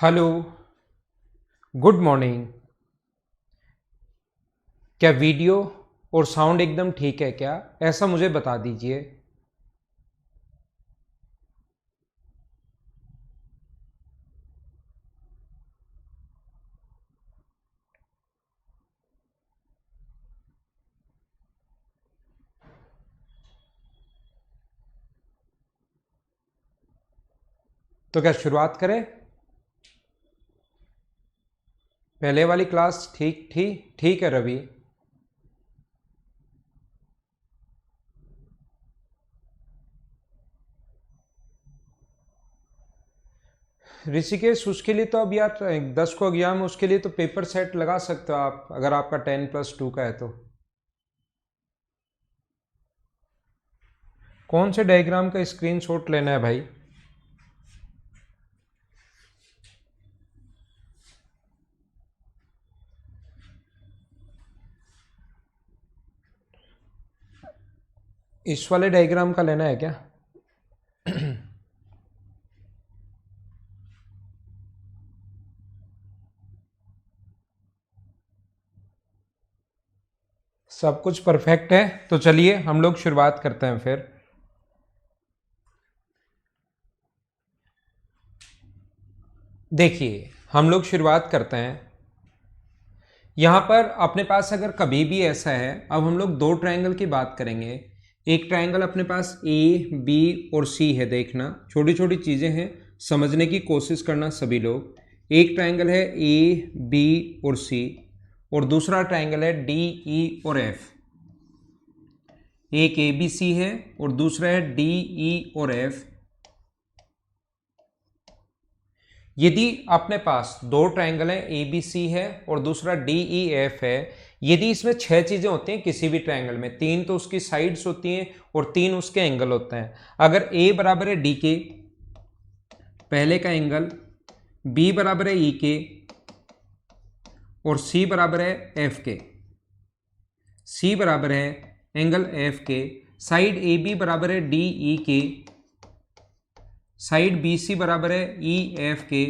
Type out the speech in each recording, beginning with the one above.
Hello. Good morning. क्या video और sound एकदम ठीक है क्या? ऐसा मुझे बता दीजिए। तो क्या शुरुआत करें? पहले वाली क्लास ठीक थी? ठीक है रवि। ऋषिकेश, उसके लिए तो अब यार 10 को एग्जाम है, उसके लिए तो पेपर सेट लगा सकते हो आप, अगर आपका 10+2 का है तो। कौन से डायग्राम का स्क्रीनशॉट लेना है भाई? इस वाले डायग्राम का लेना है क्या? सब कुछ परफेक्ट है तो चलिए हम लोग शुरुआत करते हैं फिर। देखिए, हम लोग शुरुआत करते हैं। यहाँ पर अपने पास अगर कभी भी ऐसा है, अब हम लोग दो ट्रायंगल की बात करेंगे। एक ट्रायंगल अपने पास ए बी और सी है, देखना छोटी छोटी चीज़ें हैं, समझने की कोशिश करना सभी लोग। एक ट्रायंगल है ए बी और सी, और दूसरा ट्रायंगल है डी ई और एफ। एक ए बी सी है और दूसरा है डी ई और एफ। यदि अपने पास दो ट्रायंगल है, ए बी सी है और दूसरा डी ई एफ है, यदि इसमें छह चीजें होती हैं किसी भी ट्रायंगल में, तीन तो उसकी साइड्स होती हैं और तीन उसके एंगल होते हैं। अगर ए बराबर है डी के, पहले का एंगल, बी बराबर है ई के और सी बराबर है एफ के, सी बराबर है एंगल एफ के, साइड ए बी बराबर है डी ई के, साइड बी सी बराबर है ई एफ के,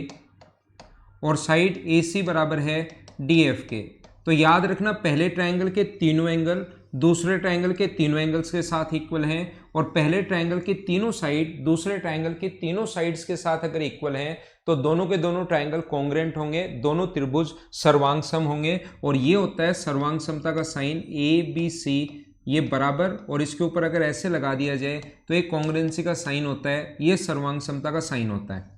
और साइड ए सी बराबर है डी एफ के। तो याद रखना, पहले ट्रायंगल के तीनों एंगल दूसरे ट्रायंगल के तीनों एंगल्स के साथ इक्वल हैं, और पहले ट्रायंगल की तीनों साइड दूसरे ट्रायंगल की तीनों साइड्स के साथ अगर इक्वल हैं तो दोनों के दोनों ट्रायंगल कॉन्ग्रेंट होंगे, दोनों त्रिभुज सर्वांगसम होंगे। और ये होता है सर्वांग समता का साइन, ए बी सी ये बराबर, और इसके ऊपर अगर ऐसे लगा दिया जाए तो एक कॉन्ग्रेंसी का साइन होता है, ये सर्वांग समता का साइन होता है।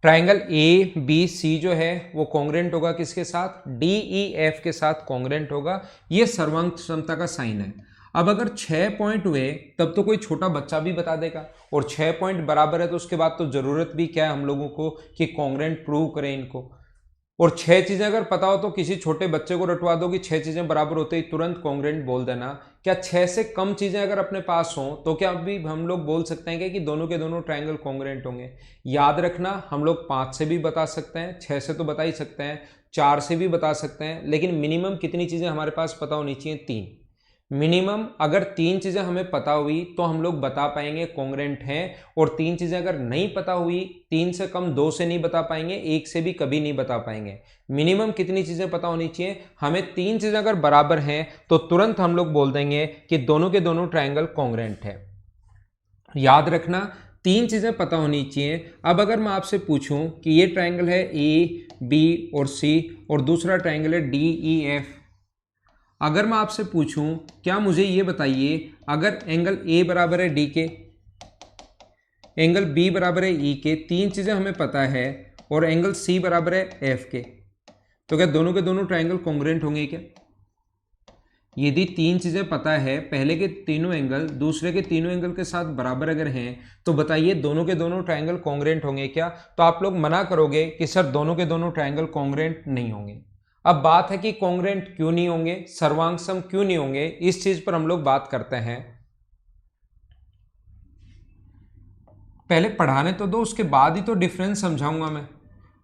ट्राइंगल ए बी सी जो है वो कॉन्ग्रेंट होगा किसके साथ? डी ई एफ के साथ कॉन्ग्रेंट होगा, ये सर्वांग समता का साइन है। अब अगर 6 पॉइंट हुए तब तो कोई छोटा बच्चा भी बता देगा, और 6 पॉइंट बराबर है तो उसके बाद तो जरूरत भी क्या है हम लोगों को कि कॉन्ग्रेंट प्रूव करें इनको। और छह चीजें अगर पता हो तो किसी छोटे बच्चे को रटवा दो कि छह चीजें बराबर होते ही तुरंत कॉन्ग्रेंट बोल देना। क्या छह से कम चीजें अगर अपने पास हो तो क्या अभी हम लोग बोल सकते हैं क्या कि दोनों के दोनों ट्रायंगल कॉन्ग्रेंट होंगे? याद रखना, हम लोग 5 से भी बता सकते हैं, 6 से तो बता ही सकते हैं, 4 से भी बता सकते हैं, लेकिन मिनिमम कितनी चीजें हमारे पास पता होनी चाहिए? 3। मिनिमम अगर 3 चीजें हमें पता हुई तो हम लोग बता पाएंगे कॉन्ग्रेंट हैं, और 3 चीजें अगर नहीं पता हुई, 3 से कम 2 से नहीं बता पाएंगे, 1 से भी कभी नहीं बता पाएंगे। मिनिमम कितनी चीजें पता होनी चाहिए हमें? 3 चीजें अगर बराबर हैं तो तुरंत हम लोग बोल देंगे कि दोनों के दोनों ट्रायंगल कॉन्ग्रेंट है। याद रखना, 3 चीजें पता होनी चाहिए। अब अगर मैं आपसे पूछूं कि ये ट्रायंगल है ए बी और सी, और दूसरा ट्रायंगल है डी ई एफ, अगर मैं आपसे पूछूं क्या मुझे ये बताइए, अगर एंगल ए बराबर है डी के, एंगल बी बराबर है ई के, 3 चीजें हमें पता है, और एंगल सी बराबर है एफ के, तो क्या दोनों के दोनों ट्रायंगल कॉन्ग्रेंट होंगे क्या? यदि 3 चीजें पता है, पहले के तीनों एंगल दूसरे के तीनों एंगल के साथ बराबर अगर हैं, तो बताइए दोनों के दोनों ट्रायंगल कॉन्ग्रेंट होंगे क्या? तो आप लोग मना करोगे कि सर दोनों के दोनों ट्रायंगल कॉन्ग्रेंट नहीं होंगे। अब बात है कि कॉन्ग्रेंट क्यों नहीं होंगे, सर्वांगसम क्यों नहीं होंगे, इस चीज पर हम लोग बात करते हैं। पहले पढ़ाने तो दो, उसके बाद ही तो डिफरेंस समझाऊंगा मैं।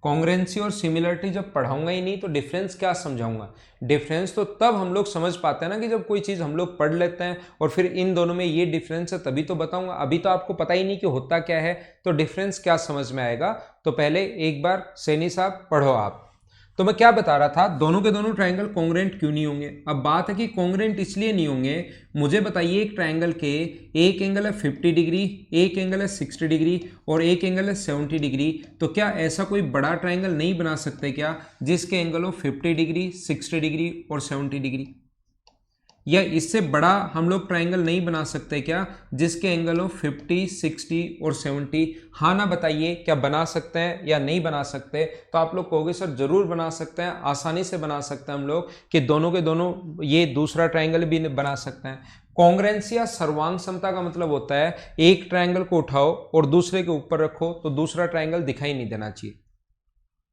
कॉन्ग्रुएंसी और सिमिलरिटी जब पढ़ाऊंगा ही नहीं तो डिफरेंस क्या समझाऊंगा। डिफरेंस तो तब हम लोग समझ पाते हैं ना कि जब कोई चीज़ हम लोग पढ़ लेते हैं और फिर इन दोनों में ये डिफरेंस है तभी तो बताऊंगा। अभी तो आपको पता ही नहीं कि होता क्या है, तो डिफरेंस क्या समझ में आएगा। तो पहले एक बार सैनी साहब पढ़ो आप। तो मैं क्या बता रहा था, दोनों के दोनों ट्रायंगल कॉन्ग्रुएंट क्यों नहीं होंगे। अब बात है कि कॉन्ग्रुएंट इसलिए नहीं होंगे, मुझे बताइए एक ट्रायंगल के एक एंगल है 50 डिग्री, एक एंगल है 60 डिग्री और एक एंगल है 70 डिग्री, तो क्या ऐसा कोई बड़ा ट्रायंगल नहीं बना सकते क्या जिसके एंगल हो 50 डिग्री, 60 डिग्री और 70 डिग्री? या इससे बड़ा हम लोग ट्रायंगल नहीं बना सकते क्या जिसके एंगल हो 50, 60 और 70? हाँ ना बताइए, क्या बना सकते हैं या नहीं बना सकते? तो आप लोग कहोगे सर जरूर बना सकते हैं, आसानी से बना सकते हैं हम लोग कि दोनों के दोनों ये दूसरा ट्रायंगल भी बना सकते हैं। कॉन्ग्रुएंसी या सर्वांग समता का मतलब होता है एक ट्रायंगल को उठाओ और दूसरे के ऊपर रखो तो दूसरा ट्रायंगल दिखाई नहीं देना चाहिए।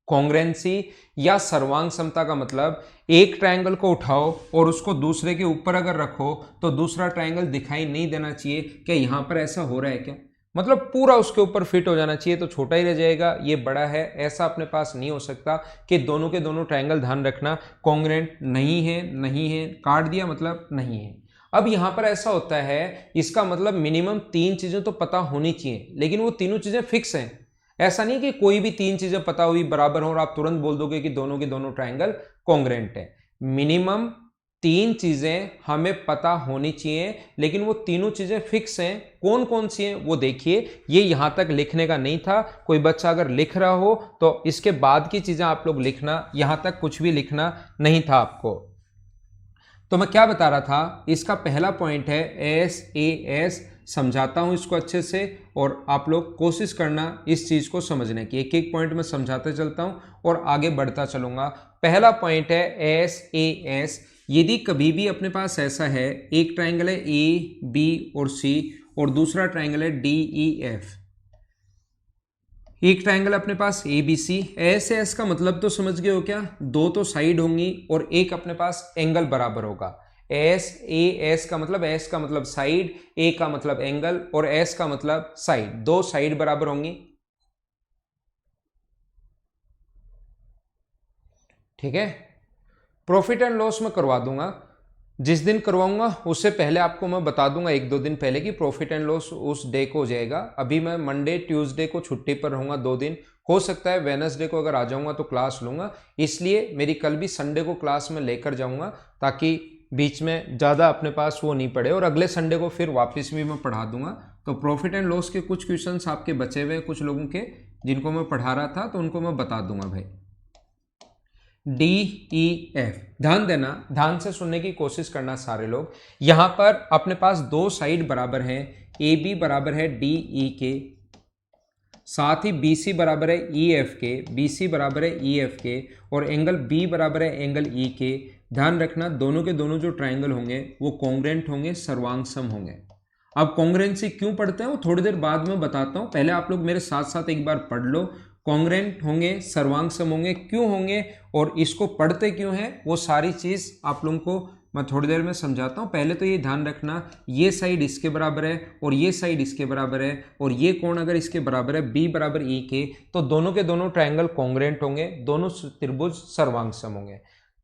कॉन्ग्रुएंसी या सर्वांग समता का मतलब एक ट्रायंगल को उठाओ और उसको दूसरे के ऊपर अगर रखो तो दूसरा ट्रायंगल दिखाई नहीं देना चाहिए। क्या यहां पर ऐसा हो रहा है क्या? मतलब पूरा उसके ऊपर फिट हो जाना चाहिए तो छोटा ही रह जाएगा, ये बड़ा है, ऐसा अपने पास नहीं हो सकता कि दोनों के दोनों ट्रायंगल ध्यान रखना कॉन्ग्रुएंट नहीं है, नहीं है, काट दिया मतलब नहीं है। अब यहां पर ऐसा होता है, इसका मतलब मिनिमम 3 चीजें तो पता होनी चाहिए, लेकिन वो तीनों चीजें फिक्स हैं। ऐसा नहीं कि कोई भी 3 चीजें पता हुई बराबर हो और आप तुरंत बोल दोगे कि दोनों के दोनों ट्रायंगल कॉन्ग्रुएंट है। मिनिमम 3 चीजें हमें पता होनी चाहिए, लेकिन वो तीनों चीजें फिक्स हैं। कौन कौन सी हैं वो देखिए, ये यहां तक लिखने का नहीं था। कोई बच्चा अगर लिख रहा हो तो इसके बाद की चीजें आप लोग लिखना, यहां तक कुछ भी लिखना नहीं था आपको। तो मैं क्या बता रहा था, इसका पहला पॉइंट है SAS। समझाता हूं इसको अच्छे से और आप लोग कोशिश करना इस चीज को समझने की। एक एक पॉइंट में समझाते चलता हूं और आगे बढ़ता चलूंगा। पहला पॉइंट है SAS। यदि कभी भी अपने पास ऐसा है, एक ट्रायंगल है AB और C और दूसरा ट्रायंगल है DEF। एक ट्रायंगल अपने पास ABC, SAS का मतलब तो समझ गए हो क्या? दो तो साइड होंगी और एक अपने पास एंगल बराबर होगा। SAS का मतलब, S का मतलब साइड, A का मतलब एंगल और S का मतलब साइड, दो साइड बराबर होंगी। ठीक है, प्रॉफिट एंड लॉस में करवा दूंगा, जिस दिन करवाऊंगा उससे पहले आपको मैं बता दूंगा 1-2 दिन पहले कि प्रॉफिट एंड लॉस उस डे को हो जाएगा। अभी मैं मंडे ट्यूसडे को छुट्टी पर रहूंगा 2 दिन, हो सकता है वेडनेसडे को अगर आ जाऊंगा तो क्लास लूंगा, इसलिए मेरी कल भी संडे को क्लास में लेकर जाऊंगा ताकि बीच में ज़्यादा अपने पास वो नहीं पड़े, और अगले संडे को फिर वापस भी मैं पढ़ा दूंगा। तो प्रॉफिट एंड लॉस के कुछ क्वेश्चन आपके बचे हुए कुछ लोगों के जिनको मैं पढ़ा रहा था, तो उनको मैं बता दूंगा भाई। DEF, ध्यान देना, ध्यान से सुनने की कोशिश करना सारे लोग। यहां पर अपने पास दो साइड बराबर हैं, AB बराबर है DE के, साथ ही BC बराबर है EF के, BC बराबर है EF के, और एंगल B बराबर है एंगल E के। ध्यान रखना दोनों के दोनों जो ट्रायंगल होंगे वो कॉन्ग्रुएंट होंगे, सर्वांगसम होंगे। अब कॉन्ग्रुएंसी क्यों पढ़ते हैं वो थोड़ी देर बाद में बताता हूं, पहले आप लोग मेरे साथ साथ एक बार पढ़ लो। कॉन्ग्रुएंट होंगे, सर्वांगसम होंगे, क्यों होंगे और इसको पढ़ते क्यों हैं, वो सारी चीज आप लोगों को मैं थोड़ी देर में समझाता हूं। पहले तो ये ध्यान रखना, ये साइड इसके बराबर है और ये साइड इसके बराबर है, और ये कोण अगर इसके बराबर है B बराबर E के, तो दोनों के दोनों ट्रायंगल कॉन्ग्रुएंट होंगे, दोनों त्रिभुज सर्वांगसम होंगे।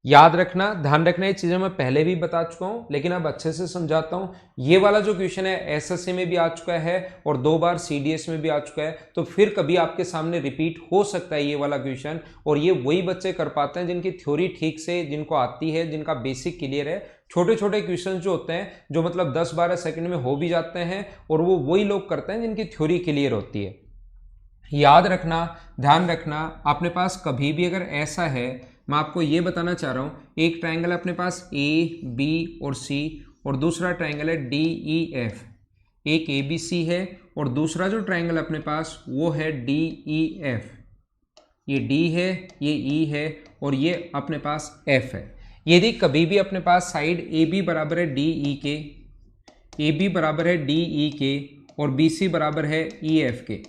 याद रखना, ध्यान रखना, ये चीजें मैं पहले भी बता चुका हूं लेकिन अब अच्छे से समझाता हूं। ये वाला जो क्वेश्चन है SSC में भी आ चुका है और 2 बार CDS में भी आ चुका है, तो फिर कभी आपके सामने रिपीट हो सकता है ये वाला क्वेश्चन। और ये वही बच्चे कर पाते हैं जिनकी थ्योरी ठीक से जिनको आती है, जिनका बेसिक क्लियर है। छोटे छोटे क्वेश्चन जो होते हैं जो मतलब 10-12 सेकंड में हो भी जाते हैं, और वो वही लोग करते हैं जिनकी थ्योरी क्लियर होती है। याद रखना, ध्यान रखना, अपने पास कभी भी अगर ऐसा है, मैं आपको ये बताना चाह रहा हूं, एक ट्रायंगल अपने पास AB और C और दूसरा ट्रायंगल है DEF। एक ABC है और दूसरा जो ट्रायंगल अपने पास वो है DEF। ये D है, ये E है और ये अपने पास F है। यदि कभी भी अपने पास साइड AB बराबर है DE के, AB बराबर है DE के और BC बराबर है EF के,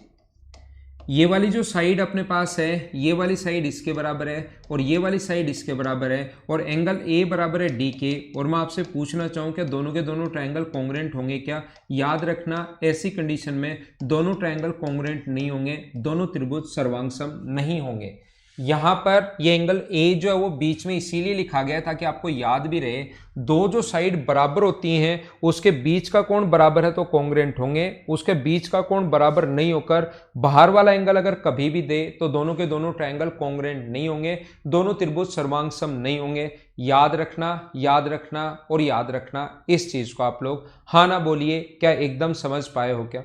ये वाली जो साइड अपने पास है, ये वाली साइड इसके बराबर है और ये वाली साइड इसके बराबर है, और एंगल A बराबर है D के, और मैं आपसे पूछना चाहूँ कि दोनों के दोनों ट्रायंगल कॉन्ग्रुएंट होंगे क्या? याद रखना, ऐसी कंडीशन में दोनों ट्रायंगल कॉन्ग्रुएंट नहीं होंगे, दोनों त्रिभुज सर्वांगसम नहीं होंगे। यहां पर ये एंगल ए जो है वो बीच में इसीलिए लिखा गया है ताकि आपको याद भी रहे, दो जो साइड बराबर होती हैं उसके बीच का कोण बराबर है तो कॉन्ग्रुएंट होंगे, उसके बीच का कोण बराबर नहीं होकर बाहर वाला एंगल अगर कभी भी दे तो दोनों के दोनों ट्रायंगल कॉन्ग्रुएंट नहीं होंगे, दोनों त्रिभुज सर्वांग नहीं होंगे। याद रखना, याद रखना और याद रखना इस चीज को आप लोग। हाँ ना बोलिए, क्या एकदम समझ पाए हो क्या?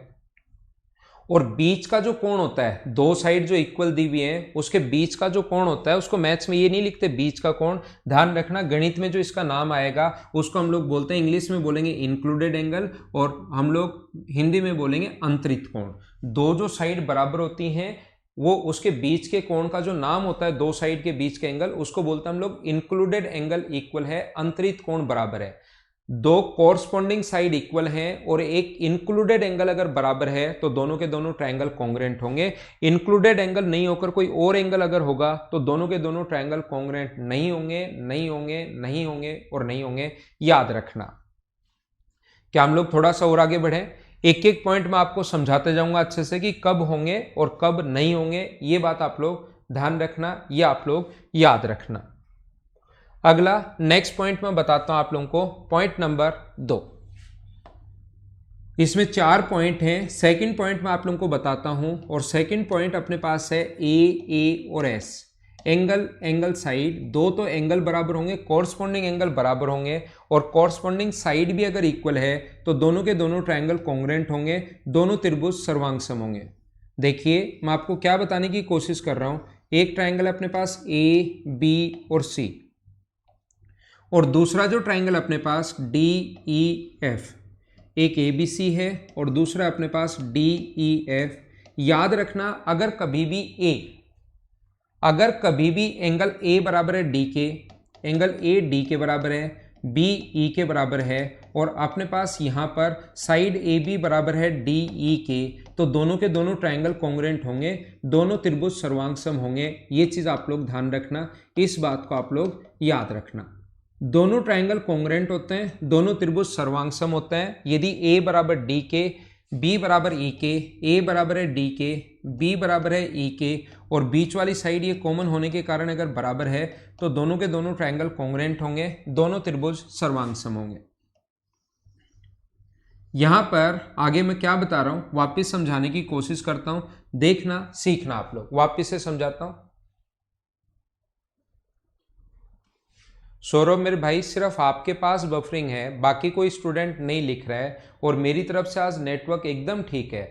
और बीच का जो कोण होता है, दो साइड जो इक्वल दी हुई है उसके बीच का जो कोण होता है उसको मैथ्स में ये नहीं लिखते बीच का कोण, ध्यान रखना गणित में जो इसका नाम आएगा उसको हम लोग बोलते हैं, इंग्लिश में बोलेंगे इंक्लूडेड एंगल और हम लोग हिंदी में बोलेंगे अंतरित कोण। दो जो साइड बराबर होती हैं वो उसके बीच के कोण का जो नाम होता है, दो साइड के बीच के एंगल, उसको बोलते हैं हम लोग इंक्लूडेड एंगल इक्वल है, अंतरित कोण बराबर है। दो कोरस्पॉन्डिंग साइड इक्वल हैं और एक इंक्लूडेड एंगल अगर बराबर है तो दोनों के दोनों ट्रायंगल कॉन्ग्रुएंट होंगे। इंक्लूडेड एंगल नहीं होकर कोई और एंगल अगर होगा तो दोनों के दोनों ट्रायंगल कॉन्ग्रुएंट नहीं होंगे, नहीं होंगे, नहीं होंगे और नहीं होंगे। याद रखना। क्या हम लोग थोड़ा सा और आगे बढ़े? एक एक पॉइंट में आपको समझाते जाऊंगा अच्छे से कि कब होंगे और कब नहीं होंगे, ये बात आप लोग ध्यान रखना, ये आप लोग याद रखना। अगला नेक्स्ट पॉइंट मैं बताता हूं आप लोगों को, पॉइंट नंबर 2। इसमें 4 पॉइंट हैं। सेकंड पॉइंट मैं आप लोगों को बताता हूं और सेकंड पॉइंट अपने पास है ए और एस। एंगल, एंगल साइड, दो तो एंगल बराबर होंगे, कॉरस्पॉन्डिंग एंगल बराबर होंगे और कॉरस्पॉन्डिंग साइड भी अगर इक्वल है तो दोनों के दोनों ट्रायंगल कॉन्ग्रुएंट होंगे, दोनों त्रिभुज सर्वांग होंगे। देखिए मैं आपको क्या बताने की कोशिश कर रहा हूं, एक ट्रायंगल अपने पास ए, बी और सी और दूसरा जो ट्रायंगल अपने पास डी ई एफ, एक ए बी सी है और दूसरा अपने पास डी ई एफ। याद रखना अगर कभी भी एंगल ए बराबर है डी के, एंगल ए डी के बराबर है, बी ई के बराबर है और अपने पास यहाँ पर साइड ए बी बराबर है डी ई के, तो दोनों के दोनों ट्रायंगल कॉन्ग्रुएंट होंगे, दोनों त्रिभुज सर्वांग होंगे। ये चीज आप लोग ध्यान रखना, इस बात को आप लोग याद रखना। दोनों ट्रायंगल कॉन्ग्रुएंट होते हैं, दोनों त्रिभुज सर्वांग होते हैं यदि ए बराबर डी के, बी बराबर ई के, ए बराबर है डी के, बी बराबर है ई के और बीच वाली साइड ये कॉमन होने के कारण अगर बराबर है तो दोनों के दोनों ट्रायंगल कॉन्ग्रुएंट होंगे, दोनों त्रिभुज सर्वांग होंगे। यहां पर आगे मैं क्या बता रहा हूं वापिस समझाने की कोशिश करता हूं, देखना सीखना आप लोग। वापिस से समझाता हूं। सौरभ मेरे भाई सिर्फ आपके पास बफरिंग है, बाकी कोई स्टूडेंट नहीं लिख रहा है और मेरी तरफ से आज नेटवर्क एकदम ठीक है।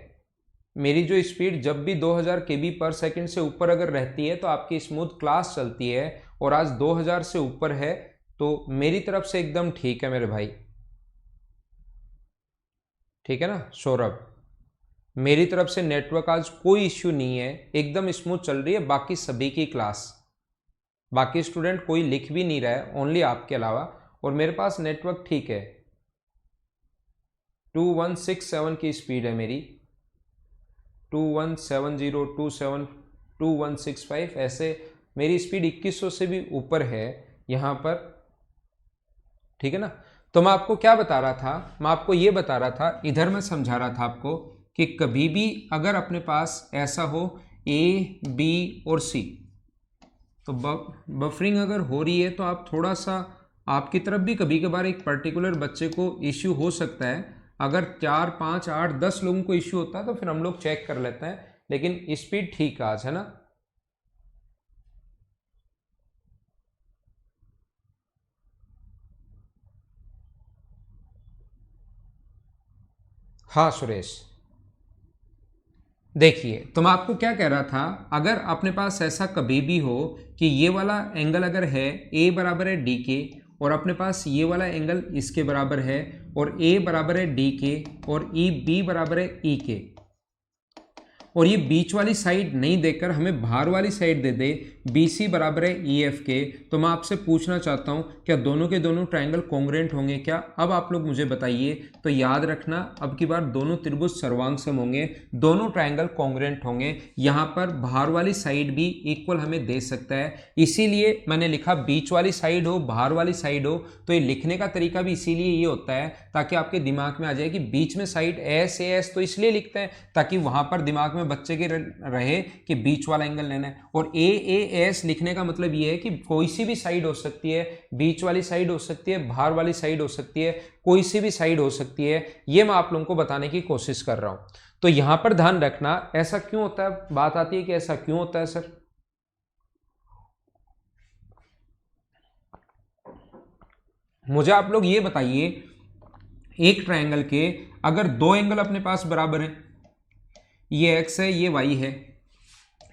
मेरी जो स्पीड जब भी 2000 kb पर सेकंड से ऊपर अगर रहती है तो आपकी स्मूथ क्लास चलती है और आज 2000 से ऊपर है तो मेरी तरफ से एकदम ठीक है मेरे भाई, ठीक है ना सौरभ? मेरी तरफ से नेटवर्क आज कोई इश्यू नहीं है, एकदम स्मूथ चल रही है। बाकी सभी की क्लास, बाकी स्टूडेंट कोई लिख भी नहीं रहा है ओनली आपके अलावा, और मेरे पास नेटवर्क ठीक है। 2167 की स्पीड है मेरी, 2170, 2165, ऐसे मेरी स्पीड 2100 से भी ऊपर है यहाँ पर, ठीक है ना? तो मैं आपको क्या बता रहा था, मैं आपको ये बता रहा था, इधर मैं समझा रहा था आपको कि कभी भी अगर अपने पास ऐसा हो ए, बी और सी, तो बफरिंग अगर हो रही है तो आप थोड़ा सा, आपकी तरफ भी कभी कभार एक पर्टिकुलर बच्चे को इश्यू हो सकता है। अगर 4, 5, 8, 10 लोगों को इश्यू होता है तो फिर हम लोग चेक कर लेते हैं, लेकिन स्पीड ठीक आज है ना? हाँ सुरेश, देखिए तो मैं आपको क्या कह रहा था, अगर अपने पास ऐसा कभी भी हो कि ये वाला एंगल अगर है ए बराबर है डी के और अपने पास ये वाला एंगल इसके बराबर है और ए बराबर है डी के और ई बी बराबर है ई के, और ये बीच वाली साइड नहीं देकर हमें बाहर वाली साइड दे दे बी सी बराबर है ई एफ के, तो मैं आपसे पूछना चाहता हूं क्या दोनों के दोनों ट्रायंगल कॉन्ग्रुएंट होंगे क्या? अब आप लोग मुझे बताइए। तो याद रखना अब की बार दोनों त्रिभुज सर्वांग होंगे, दोनों ट्रायंगल कॉन्ग्रुएंट होंगे। यहाँ पर बाहर वाली साइड भी इक्वल हमें दे सकता है, इसीलिए मैंने लिखा बीच वाली साइड हो बाहर वाली साइड हो, तो ये लिखने का तरीका भी इसीलिए ये होता है ताकि आपके दिमाग में आ जाए कि बीच में साइड एस ए एस, तो इसलिए लिखते हैं ताकि वहां पर दिमाग में बच्चे के रहे कि बीच वाला एंगल लेना है, और ए ए एस लिखने का मतलब ये है कि कोई सी भी साइड हो सकती है, बीच वाली साइड हो सकती है, बाहर वाली साइड हो सकती है, कोई सी भी साइड हो सकती है, ये मैं आप लोगों को बताने की कोशिश कर रहा हूं। तो यहां पर ध्यान रखना, ऐसा क्यों होता है, बात आती है कि ऐसा क्यों होता है सर। मुझे आप लोग ये बताइए, एक ट्रायंगल के अगर दो एंगल अपने पास बराबर हैं, ये एक्स है ये वाई है,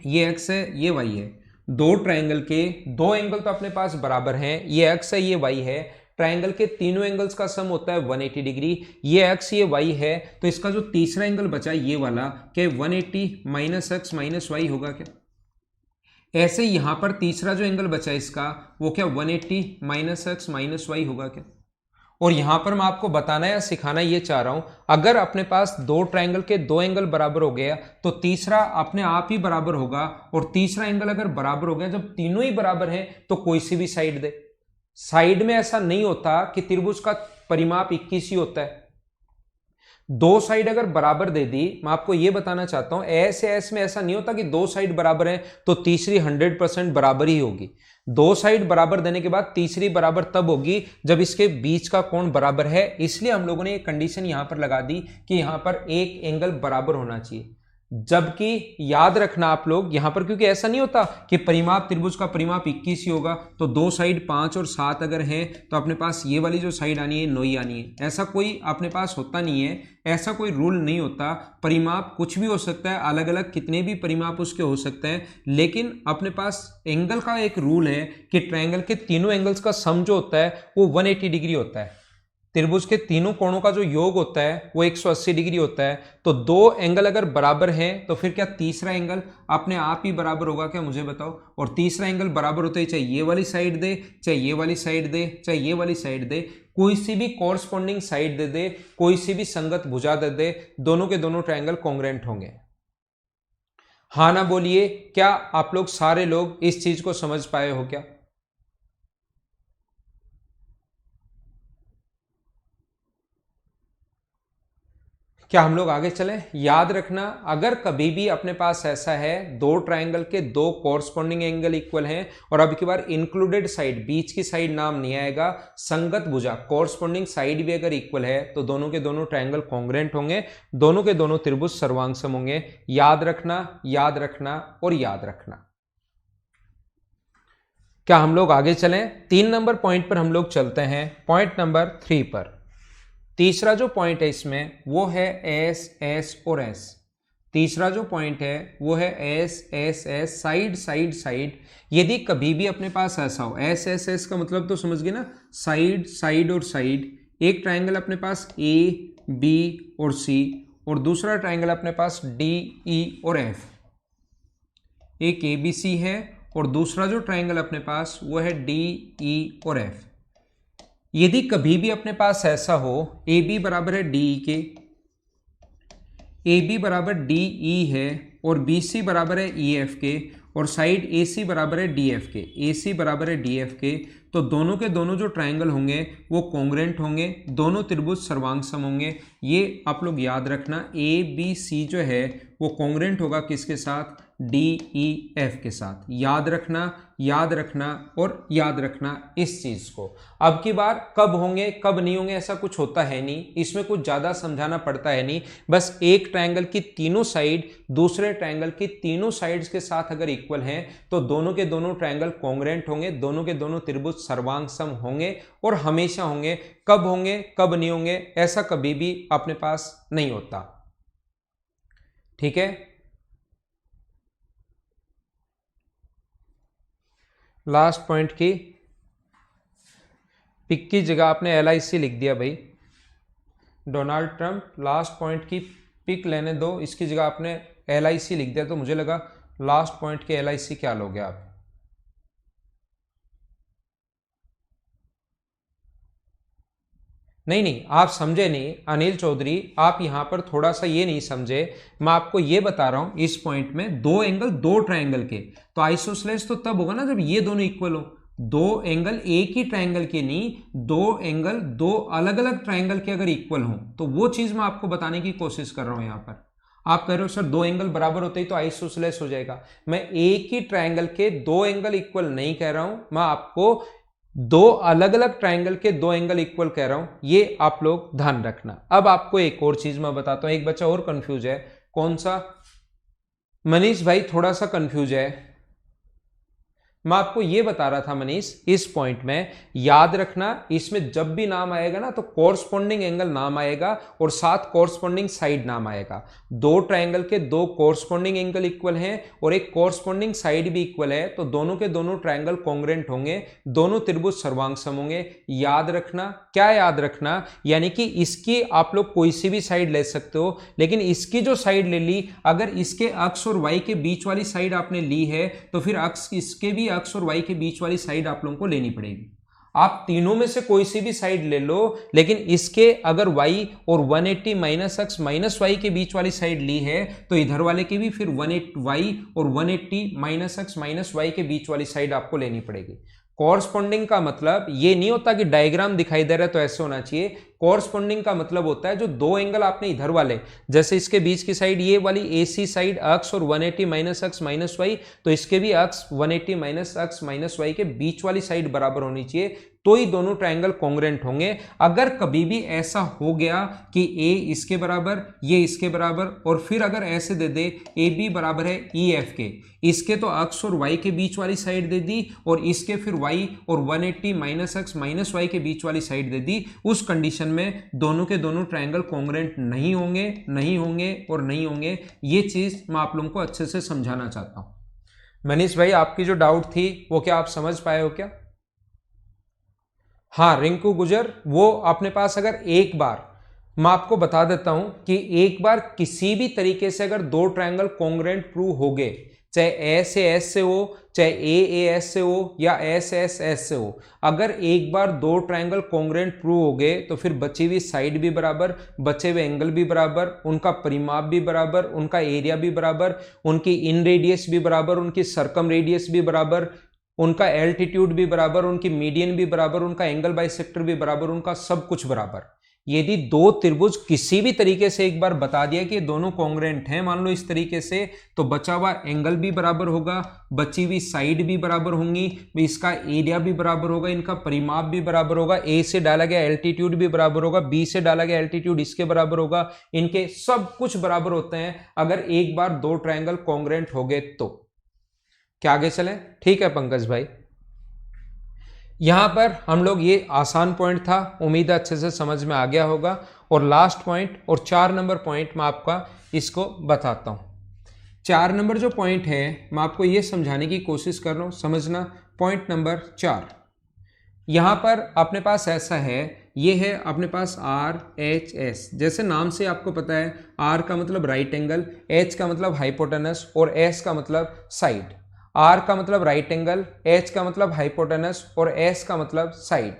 ये एक्स है ये वाई है, दो ट्रायंगल के दो एंगल तो अपने पास बराबर हैं, ये एक्स है ये वाई है, ट्रायंगल के तीनों एंगल्स का सम होता है 180 डिग्री, ये एक्स ये वाई है, तो इसका जो तीसरा एंगल बचा ये वाला, क्या 180 माइनस एक्स माइनस वाई होगा क्या। ऐसे यहां पर तीसरा जो एंगल बचा इसका वो क्या 180 माइनस एक्स माइनस वाई होगा क्या। और यहां पर मैं आपको बताना या सिखाना ये चाह रहा हूं, अगर अपने पास दो ट्रायंगल के दो एंगल बराबर हो गया तो तीसरा अपने आप ही बराबर होगा, और तीसरा एंगल अगर बराबर हो गया, जब तीनों ही बराबर हैं तो कोई सी भी साइड दे। साइड में ऐसा नहीं होता कि त्रिभुज का परिमाप 21 ही होता है, दो साइड अगर बराबर दे दी, मैं आपको यह बताना चाहता हूं एस एस में ऐसा नहीं होता कि दो साइड बराबर हैं तो तीसरी 100% बराबर ही होगी। दो साइड बराबर देने के बाद तीसरी बराबर तब होगी जब इसके बीच का कोण बराबर है, इसलिए हम लोगों ने एक कंडीशन यहां पर लगा दी कि यहां पर एक एंगल बराबर होना चाहिए। जबकि याद रखना आप लोग यहां पर, क्योंकि ऐसा नहीं होता कि परिमाप त्रिभुज का परिमाप 21 ही होगा, तो दो साइड 5 और 7 अगर है तो अपने पास ये वाली जो साइड आनी है 9 ही आनी है, ऐसा कोई अपने पास होता नहीं है, ऐसा कोई रूल नहीं होता। परिमाप कुछ भी हो सकता है, अलग अलग कितने भी परिमाप उसके हो सकते हैं, लेकिन अपने पास एंगल का एक रूल है कि ट्रायंगल के तीनों एंगल्स का सम जो होता है वो 180 डिग्री होता है, त्रिभुज के तीनों कोणों का जो योग होता है वो 180 डिग्री होता है। तो दो एंगल अगर बराबर हैं तो फिर क्या तीसरा एंगल अपने आप ही बराबर होगा क्या, मुझे बताओ। और तीसरा एंगल बराबर होते ही चाहे ये वाली साइड दे, चाहे ये वाली साइड दे, चाहे ये वाली साइड दे, कोई सी भी कॉरस्पॉन्डिंग साइड दे दे, कोई सी भी संगत भुजा दे दे, दोनों के दोनों ट्रायंगल कॉन्ग्रुएंट होंगे। हाँ ना बोलिए, क्या आप लोग सारे लोग इस चीज को समझ पाए हो क्या। क्या हम लोग आगे चलें। याद रखना, अगर कभी भी अपने पास ऐसा है दो ट्रायंगल के दो कॉरस्पॉन्डिंग एंगल इक्वल हैं, और अब की बार इंक्लूडेड साइड, बीच की साइड नाम नहीं आएगा, संगत भुजा कॉरस्पॉन्डिंग साइड भी अगर इक्वल है तो दोनों के दोनों ट्रायंगल कॉन्ग्रुएंट होंगे, दोनों के दोनों त्रिभुज सर्वांगसम होंगे। याद रखना, याद रखना और याद रखना। क्या हम लोग आगे चलें। 3 नंबर पॉइंट पर हम लोग चलते हैं, पॉइंट नंबर 3 पर। तीसरा जो पॉइंट है इसमें वो है एस एस और एस। तीसरा जो पॉइंट है वो है S S S, side side side. यदि कभी भी अपने पास ऐसा हो, एस एस एस का मतलब तो समझ गए ना, साइड साइड और साइड। एक ट्रायंगल अपने पास ए बी और सी, और दूसरा ट्रायंगल अपने पास डी ई और एफ। एक ए बी सी है और दूसरा जो ट्रायंगल अपने पास वो है डी ई और एफ। यदि कभी भी अपने पास ऐसा हो, ए बी बराबर है डी ई के, ए बी बराबर डी ई है, और बी सी बराबर है ई एफ के, और साइड ए सी बराबर है डी एफ के, ए सी बराबर है डी एफ के, तो दोनों के दोनों जो ट्रायंगल होंगे वो कॉन्ग्रुएंट होंगे, दोनों त्रिभुज सर्वांगसम होंगे। ये आप लोग याद रखना, ए बी सी जो है वो कॉन्ग्रुएंट होगा किसके साथ, डी ई एफ के साथ। याद रखना, याद रखना और याद रखना इस चीज को। अब की बार कब होंगे कब नहीं होंगे ऐसा कुछ होता है नहीं, इसमें कुछ ज्यादा समझाना पड़ता है नहीं, बस एक ट्रायंगल की तीनों साइड दूसरे ट्रायंगल की तीनों साइड्स के साथ अगर इक्वल हैं तो दोनों के दोनों ट्रायंगल कॉन्ग्रुएंट होंगे, दोनों के दोनों त्रिभुज सर्वांगसम होंगे, और हमेशा होंगे। कब होंगे कब नहीं होंगे ऐसा कभी भी अपने पास नहीं होता, ठीक है। लास्ट पॉइंट की पिक की जगह आपने LIC लिख दिया भाई, डोनाल्ड ट्रंप। लास्ट पॉइंट की पिक लेने दो, इसकी जगह आपने LIC लिख दिया, तो मुझे लगा लास्ट पॉइंट के LIC क्या लोगे आप। नहीं नहीं, आप समझे नहीं अनिल चौधरी, आप यहां पर थोड़ा सा ये नहीं समझे। मैं आपको ये बता रहा हूं, इस पॉइंट में दो एंगल दो ट्रायंगल के, तो आइसोसेलेस तो तब होगा ना जब ये दोनों इक्वल हो। दो एंगल एक ही ट्रायंगल के नहीं, दो एंगल दो अलग अलग ट्रायंगल के अगर इक्वल हो, तो वो चीज मैं आपको बताने की कोशिश कर रहा हूं यहां पर। आप कह रहे हो सर दो एंगल बराबर होते ही तो आइसोसेलेस हो जाएगा। मैं एक ही ट्रायंगल के दो एंगल इक्वल नहीं कह रहा हूं, मैं आपको दो अलग अलग ट्रायंगल के दो एंगल इक्वल कह रहा हूं, ये आप लोग ध्यान रखना। अब आपको एक और चीज मैं बताता हूं, एक बच्चा और कंफ्यूज है। कौन सा? मनीष भाई थोड़ा सा कंफ्यूज है। मैं आपको यह बता रहा था मनीष, इस पॉइंट में याद रखना, इसमें जब भी नाम आएगा ना तो कॉरस्पॉन्डिंग एंगल नाम आएगा और साथ कॉरस्पॉन्डिंग साइड नाम आएगा। दो ट्रायंगल के दो कॉरस्पॉन्डिंग एंगल इक्वल हैं और एक कॉरस्पॉन्डिंग साइड भी इक्वल है, तो दोनों के दोनों ट्रायंगल कॉन्ग्रुएंट होंगे, दोनों त्रिभुज सर्वांगसम होंगे। याद रखना, क्या याद रखना, यानी कि इसकी आप लोग कोई सी भी साइड ले सकते हो, लेकिन इसकी जो साइड ले ली, अगर इसके अक्ष और वाई के बीच वाली साइड आपने ली है तो फिर अक्ष इसके भी अक्ष और वाई के बीच वाली साइड आप लोगों को लेनी पड़ेगी। आप तीनों में से कोई सी भी साइड ले लो, लेकिन इसके अगर y और 180 माइनस अक्स माइनस वाई के बीच वाली साइड ली है तो इधर वाले की भी फिर 180 y और 180 माइनस अक्स माइनस वाई के बीच वाली साइड आपको लेनी पड़ेगी। कॉरस्पॉन्डिंग का मतलब ये नहीं होता कि डायग्राम दिखाई दे रहा है तो ऐसे होना चाहिए। कॉरस्पॉन्डिंग का मतलब होता है जो दो एंगल आपने इधर वाले, जैसे इसके बीच की साइड ये वाली AC साइड अक्स और 180 माइनस अक्स माइनस वाई, तो इसके भी अक्स 180 माइनस अक्स माइनस वाई के बीच वाली साइड बराबर होनी चाहिए, तो ही दोनों ट्रायंगल कॉन्ग्रुएंट होंगे। अगर कभी भी ऐसा हो गया कि A इसके बराबर, ये इसके बराबर, और फिर अगर ऐसे दे दे AB बराबर है EF के, इसके तो अक्स और y के बीच वाली साइड दे दी और इसके फिर y और 180 माइनस अक्स माइनस वाई के बीच वाली साइड दे दी, उस कंडीशन में दोनों के दोनों ट्रायंगल कॉन्ग्रुएंट नहीं होंगे, नहीं होंगे और नहीं होंगे। ये चीज मैं आप लोगों को अच्छे से समझाना चाहता हूं। मनीष भाई आपकी जो डाउट थी वो क्या आप समझ पाए हो क्या? हाँ रिंकू गुजर, वो अपने पास अगर एक बार, मैं आपको बता देता हूं कि एक बार किसी भी तरीके से अगर दो ट्रायंगल कॉन्ग्रुएंट प्रूव हो गए, चाहे ए से एस से हो, चाहे ए एस से हो या एस एस एस से हो, अगर एक बार दो ट्रायंगल कॉन्ग्रुएंट प्रूव हो गए तो फिर बची हुई साइड भी बराबर, बचे हुए एंगल भी बराबर, उनका परिमाप भी बराबर, उनका एरिया भी बराबर, उनकी इन रेडियस भी बराबर, उनकी सर्कम रेडियस भी बराबर, उनका एल्टीट्यूड भी बराबर, उनकी मीडियन भी बराबर, उनका एंगल बाइसेक्टर भी बराबर, उनका सब कुछ बराबर। यदि दो त्रिभुज किसी भी तरीके से एक बार बता दिया कि दोनों कॉन्ग्रुएंट हैं, मान लो इस तरीके से, तो बचा हुआ एंगल भी बराबर होगा, बची हुई साइड भी बराबर होंगी, इसका एरिया भी बराबर होगा, इनका परिमाप भी बराबर होगा, ए से डाला गया एल्टीट्यूड भी बराबर होगा, बी से डाला गया एल्टीट्यूड इसके बराबर होगा, इनके सब कुछ बराबर होते हैं अगर एक बार दो ट्रायंगल कॉन्ग्रुएंट हो गए तो। क्या आगे चलें? ठीक है पंकज भाई, यहां पर हम लोग, ये आसान पॉइंट था, उम्मीद है अच्छे से समझ में आ गया होगा। और लास्ट पॉइंट और 4 नंबर पॉइंट मैं आपका इसको बताता हूं। 4 नंबर जो पॉइंट है मैं आपको ये समझाने की कोशिश कर रहा हूं, समझना। पॉइंट नंबर 4, यहां पर अपने पास ऐसा है, ये है अपने पास RHS, जैसे नाम से आपको पता है, R का मतलब राइट एंगल, H का मतलब हाइपोटेनस और S का मतलब साइड। R का मतलब राइट एंगल, H का मतलब हाइपोटेनस और S का मतलब साइड।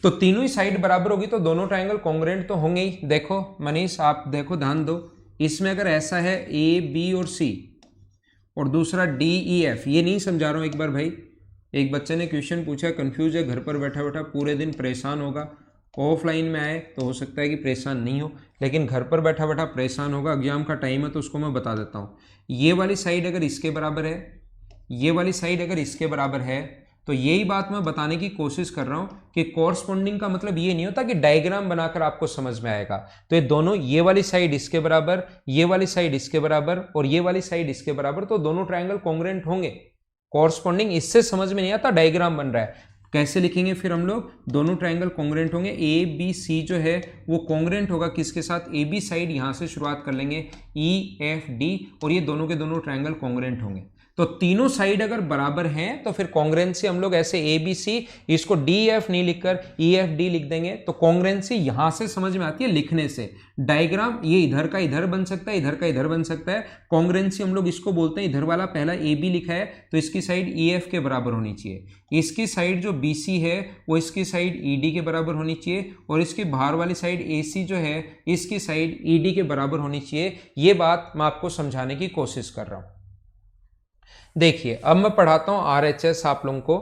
तो तीनों ही साइड बराबर होगी तो दोनों ट्रायंगल कॉन्ग्रुएंट तो होंगे ही। देखो मनीष, आप देखो, ध्यान दो, इसमें अगर ऐसा है A B और C और दूसरा D E F, ये नहीं समझा रहा हूं एक बार भाई, एक बच्चे ने क्वेश्चन पूछा, कंफ्यूज है, घर पर बैठा बैठा पूरे दिन परेशान होगा, ऑफलाइन में आए तो हो सकता है कि परेशान नहीं हो, लेकिन घर पर बैठा बैठा परेशान होगा, एग्जाम का टाइम है, तो उसको मैं बता देता हूँ। ये वाली साइड अगर इसके बराबर है, ये वाली साइड अगर इसके बराबर है, तो यही बात मैं बताने की कोशिश कर रहा हूँ कि कॉरस्पॉन्डिंग का मतलब ये नहीं होता कि डायग्राम बनाकर आपको समझ में आएगा। तो ये दोनों, ये वाली साइड इसके बराबर, ये वाली साइड इसके बराबर और ये वाली साइड इसके बराबर, तो दोनों ट्रायंगल कॉन्ग्रुएंट होंगे। कॉरस्पॉन्डिंग इससे समझ में नहीं आता, डायग्राम बन रहा है। कैसे लिखेंगे फिर हम लोग? दोनों ट्रायंगल कॉन्ग्रुएंट होंगे, ए बी सी जो है वो कॉन्ग्रुएंट होगा किसके साथ? ए बी साइड, यहां से शुरुआत कर लेंगे, ई एफ डी, और ये दोनों के दोनों ट्रायंगल कॉन्ग्रुएंट होंगे। तो तीनों साइड अगर बराबर हैं तो फिर कॉन्ग्रुएंसी हम लोग ऐसे ए बी सी, इसको डी एफ नहीं लिखकर ई एफ डी लिख देंगे, तो कॉन्ग्रुएंसी यहां से समझ में आती है लिखने से। डायग्राम ये इधर का इधर बन सकता है, इधर का इधर बन सकता है। कॉन्ग्रुएंसी हम लोग इसको बोलते हैं, इधर वाला पहला ए बी लिखा है तो इसकी साइड ई एफ के बराबर होनी चाहिए, इसकी साइड जो बी सी है वो इसकी साइड ई डी के बराबर होनी चाहिए, और इसकी बाहर वाली साइड ए सी जो है इसकी साइड ई डी के बराबर होनी चाहिए। ये बात मैं आपको समझाने की कोशिश कर रहा हूं। देखिए अब मैं पढ़ाता हूं RHS आप लोगों को।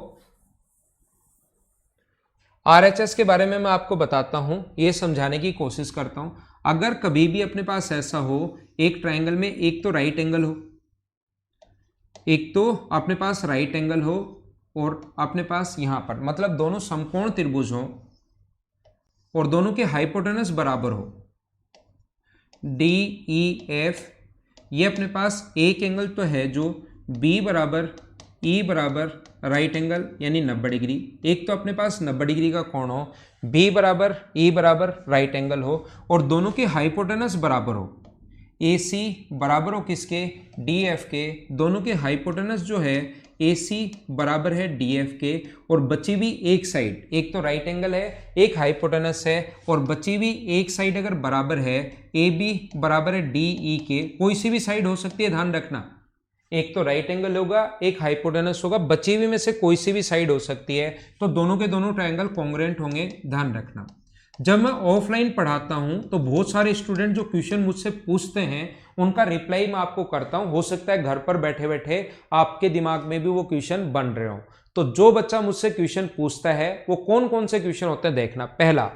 RHS के बारे में मैं आपको बताता हूं, ये समझाने की कोशिश करता हूं। अगर कभी भी अपने पास ऐसा हो, एक ट्रायंगल में एक तो राइट एंगल हो, एक तो अपने पास राइट एंगल हो, और अपने पास यहां पर मतलब दोनों समकोण त्रिभुज हो और दोनों के हाइपोटेनस बराबर हो, डी ई एफ। ये अपने पास एक एंगल तो है जो बी बराबर ई बराबर राइट एंगल यानी 90 डिग्री, एक तो अपने पास 90 डिग्री का कोण हो, बी बराबर ई बराबर राइट एंगल हो और दोनों के हाइपोटेनस बराबर हो। ए सी बराबर हो किसके, डी एफ के। दोनों के हाइपोटेनस जो है ए सी बराबर है डी एफ के, और बची भी एक साइड, एक तो राइट एंगल है, एक हाइपोटेनस है, और बची भी एक साइड अगर बराबर है, ए बी बराबर है डी ई के। कोई सी भी साइड हो सकती है, ध्यान रखना, एक तो राइट एंगल होगा, एक हाइपोटेनस होगा, बची हुई में से कोई सी भी साइड हो सकती है, तो दोनों के दोनों ट्रायंगल कॉन्ग्रुएंट होंगे, ध्यान रखना। जब मैं ऑफलाइन पढ़ाता हूं तो बहुत सारे स्टूडेंट जो क्वेश्चन मुझसे पूछते हैं उनका रिप्लाई मैं आपको करता हूं। हो सकता है घर पर बैठे बैठे आपके दिमाग में भी वो क्वेश्चन बन रहे हो। तो जो बच्चा मुझसे क्वेश्चन पूछता है वो कौन कौन से क्वेश्चन होते हैं देखना। पहला,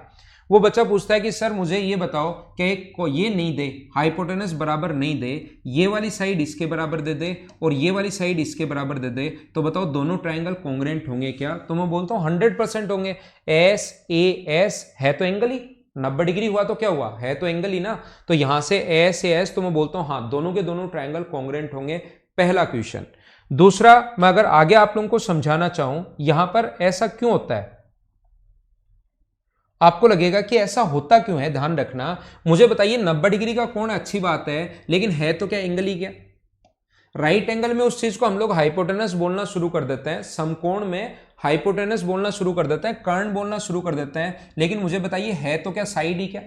वो बच्चा पूछता है कि सर मुझे ये बताओ कि ये नहीं दे, हाइपोटेनस बराबर नहीं दे, ये वाली साइड इसके बराबर दे दे और ये वाली साइड इसके बराबर दे दे, तो बताओ दोनों ट्रायंगल कॉन्ग्रुएंट होंगे क्या? तो मैं बोलता हूं 100% होंगे। एस ए एस है तो एंगल ही, 90 डिग्री हुआ तो क्या हुआ, है तो एंगल ही ना। तो यहां से एस ए एस, तो मैं बोलता हूं हाँ दोनों के दोनों ट्रायंगल कॉन्ग्रुएंट होंगे, पहला क्वेश्चन। दूसरा, मैं अगर आगे आप लोगों को समझाना चाहूं यहां पर ऐसा क्यों होता है, आपको लगेगा कि ऐसा होता क्यों है, ध्यान रखना। मुझे बताइए 90 डिग्री का कोण अच्छी बात है, लेकिन है तो क्या एंगल ही क्या? राइट एंगल में उस चीज को हम लोग हाइपोटेनस बोलना शुरू कर देते हैं, समकोण में हाइपोटेनस बोलना शुरू कर देते हैं, कर्ण बोलना शुरू कर देते हैं, लेकिन मुझे बताइए है तो क्या साइड ही क्या?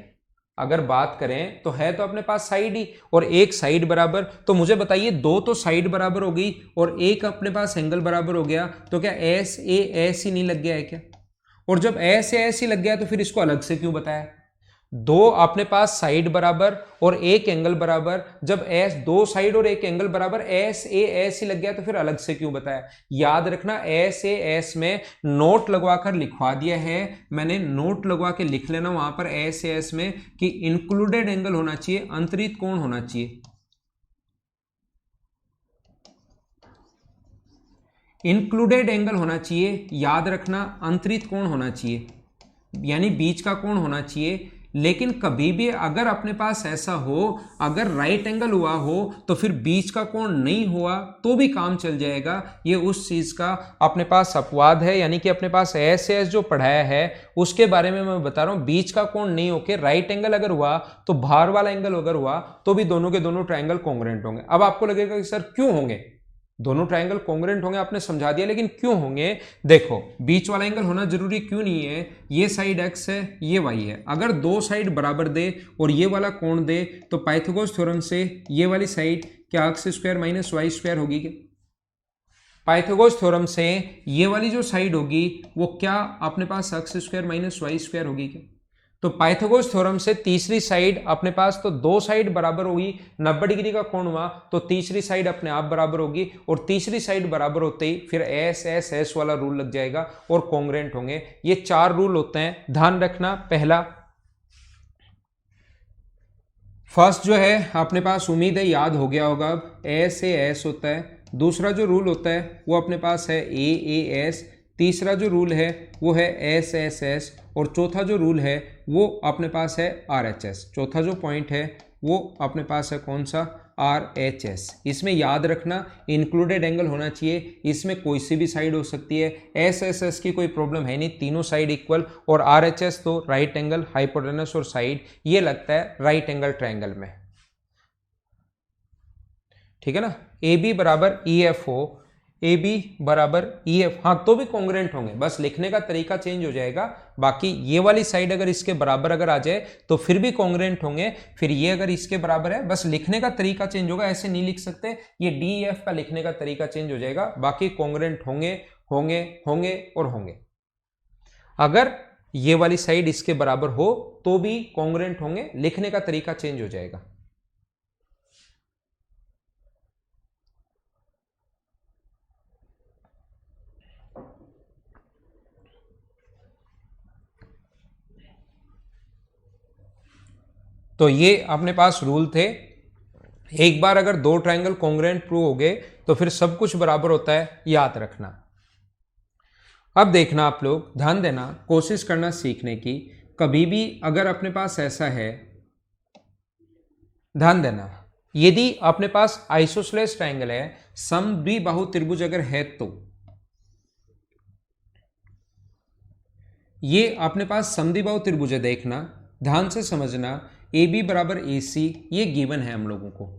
अगर बात करें तो है तो अपने पास साइड ही, और एक साइड बराबर, तो मुझे बताइए दो तो साइड बराबर हो गई और एक अपने पास एंगल बराबर हो गया, तो क्या एस ए एस ही नहीं लग गया है क्या? और जब एस ए एस ही लग गया तो फिर इसको अलग से क्यों बताया? दो अपने पास साइड बराबर और एक एंगल बराबर, जब एस दो साइड और एक एंगल बराबर, एस ए एस ही लग गया तो फिर अलग से क्यों बताया? याद रखना एस ए एस में नोट लगवाकर लिखवा दिया है मैंने, नोट लगवा के लिख लेना वहां पर एस ए एस में कि इंक्लूडेड एंगल होना चाहिए, अंतरित कोण होना चाहिए। इंक्लूडेड एंगल होना चाहिए, याद रखना, अंतरित कोण होना चाहिए, यानी बीच का कोण होना चाहिए। लेकिन कभी भी अगर अपने पास ऐसा हो, अगर राइट एंगल हुआ हो तो फिर बीच का कोण नहीं हुआ तो भी काम चल जाएगा। ये उस चीज का अपने पास अपवाद है, यानी कि अपने पास एस एस जो पढ़ाया है उसके बारे में मैं बता रहा हूं। बीच का कोण नहीं होके राइट एंगल अगर हुआ तो बाहर वाला एंगल अगर हुआ तो भी दोनों के दोनों ट्रायंगल कॉन्ग्रुएंट होंगे। अब आपको लगेगा कि सर क्यों होंगे, दोनों ट्रायंगल कॉन्ग्रुएंट होंगे, आपने समझा दिया, लेकिन क्यों होंगे? देखो, बीच वाला एंगल होना जरूरी क्यों नहीं है? ये साइड x है, ये y है, अगर दो साइड बराबर दे और ये वाला कोण दे तो पाइथागोरस थ्योरम से ये वाली साइड क्या x square minus Y square होगी क्या? पाइथागोरस थ्योरम से ये वाली जो साइड होगी वो क्या अपने पास x square minus Y square होगी क्या? तो पाइथागोरस थ्योरम से तीसरी साइड अपने पास, तो दो साइड बराबर होगी, 90 डिग्री का कोण हुआ तो तीसरी साइड अपने आप बराबर होगी, और तीसरी साइड बराबर होते ही फिर एस एस एस वाला रूल लग जाएगा और कॉन्ग्रुएंट होंगे। ये चार रूल होते हैं, ध्यान रखना। पहला, फर्स्ट जो है अपने पास उम्मीद है याद हो गया होगा, अब एस ए एस होता है। दूसरा जो रूल होता है वो अपने पास है ए एस। तीसरा जो रूल है वो है एस एस एस, और चौथा जो रूल है वो अपने पास है आर एच एस। चौथा जो पॉइंट है वो अपने पास है कौन सा, आर एच एस। इसमें याद रखना इंक्लूडेड एंगल होना चाहिए, इसमें कोई सी भी साइड हो सकती है, एस एस एस की कोई प्रॉब्लम है नहीं, तीनों साइड इक्वल, और आर एच एस तो राइट एंगल, हाइपोटेनस और साइड, ये लगता है राइट एंगल ट्रायंगल में, ठीक है ना। ए बी बराबर ई एफ हो, ए बी बराबर ई एफ, हाँ तो भी कॉन्ग्रुएंट होंगे, बस लिखने का तरीका चेंज हो जाएगा। बाकी ये वाली साइड अगर इसके बराबर अगर आ जाए तो फिर भी कॉन्ग्रुएंट होंगे, फिर ये अगर इसके बराबर है, बस लिखने का तरीका चेंज होगा, ऐसे नहीं लिख सकते, ये डी एफ का लिखने का तरीका चेंज हो जाएगा, बाकी कॉन्ग्रुएंट होंगे होंगे होंगे और होंगे। अगर ये वाली साइड इसके बराबर हो तो भी कॉन्ग्रुएंट होंगे, लिखने का तरीका चेंज हो जाएगा। तो ये अपने पास रूल थे। एक बार अगर दो ट्रायंगल कॉन्ग्रुएंट प्रूव हो गए तो फिर सब कुछ बराबर होता है, याद रखना। अब देखना आप लोग, ध्यान देना, कोशिश करना सीखने की। कभी भी अगर अपने पास ऐसा है, ध्यान देना, यदि अपने पास आइसोसेलेस ट्रायंगल है, समद्विबाहु त्रिभुज अगर है, तो ये अपने पास समद्विबाहु त्रिभुज है। देखना, ध्यान से समझना, ए बी बराबर ए सी, ये गिवन है हम लोगों को।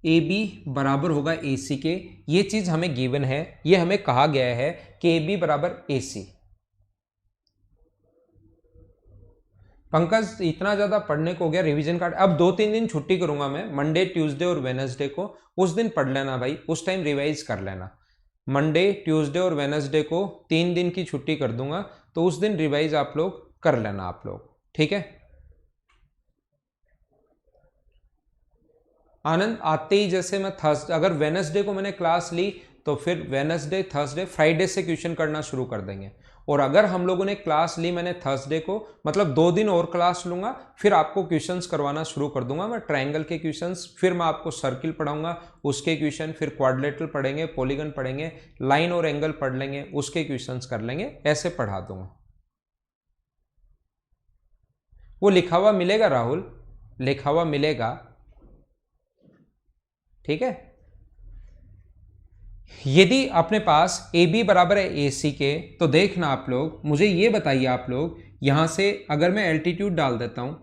ए बी बराबर होगा ए सी के, ये चीज हमें गिवन है, ये हमें कहा गया है कि ए बी बराबर ए सी। पंकज इतना ज्यादा पढ़ने को हो गया, रिवीजन कार्ड। अब 2-3 दिन छुट्टी करूंगा मैं, मंडे, ट्यूसडे और वेनसडे को। उस दिन पढ़ लेना भाई, उस टाइम रिवाइज कर लेना। मंडे, ट्यूसडे और वेनसडे को 3 दिन की छुट्टी कर दूंगा, तो उस दिन रिवाइज आप लोग कर लेना आप लोग, ठीक है। आनंद, आते ही जैसे मैं थर्सडे, अगर वेनसडे को मैंने क्लास ली तो फिर वेनसडे, थर्सडे, फ्राइडे से क्वेश्चन करना शुरू कर देंगे। और अगर हम लोगों ने क्लास ली मैंने थर्सडे को, मतलब 2 दिन और क्लास लूंगा, फिर आपको क्वेश्चंस करवाना शुरू कर दूंगा मैं, ट्रायंगल के क्वेश्चंस, फिर मैं आपको सर्किल पढ़ाऊंगा उसके क्वेश्चन, फिर क्वाड्रिलेटरल पढ़ेंगे, पॉलीगन पढ़ेंगे, लाइन और एंगल पढ़ लेंगे, उसके क्वेश्चंस कर लेंगे, ऐसे पढ़ा दूंगा। वो लिखा हुआ मिलेगा राहुल, लिखा हुआ मिलेगा, ठीक है। यदि अपने पास ए बी बराबर है ए सी के, तो देखना आप लोग, मुझे ये बताइए आप लोग, यहां से अगर मैं एल्टीट्यूड डाल देता हूं,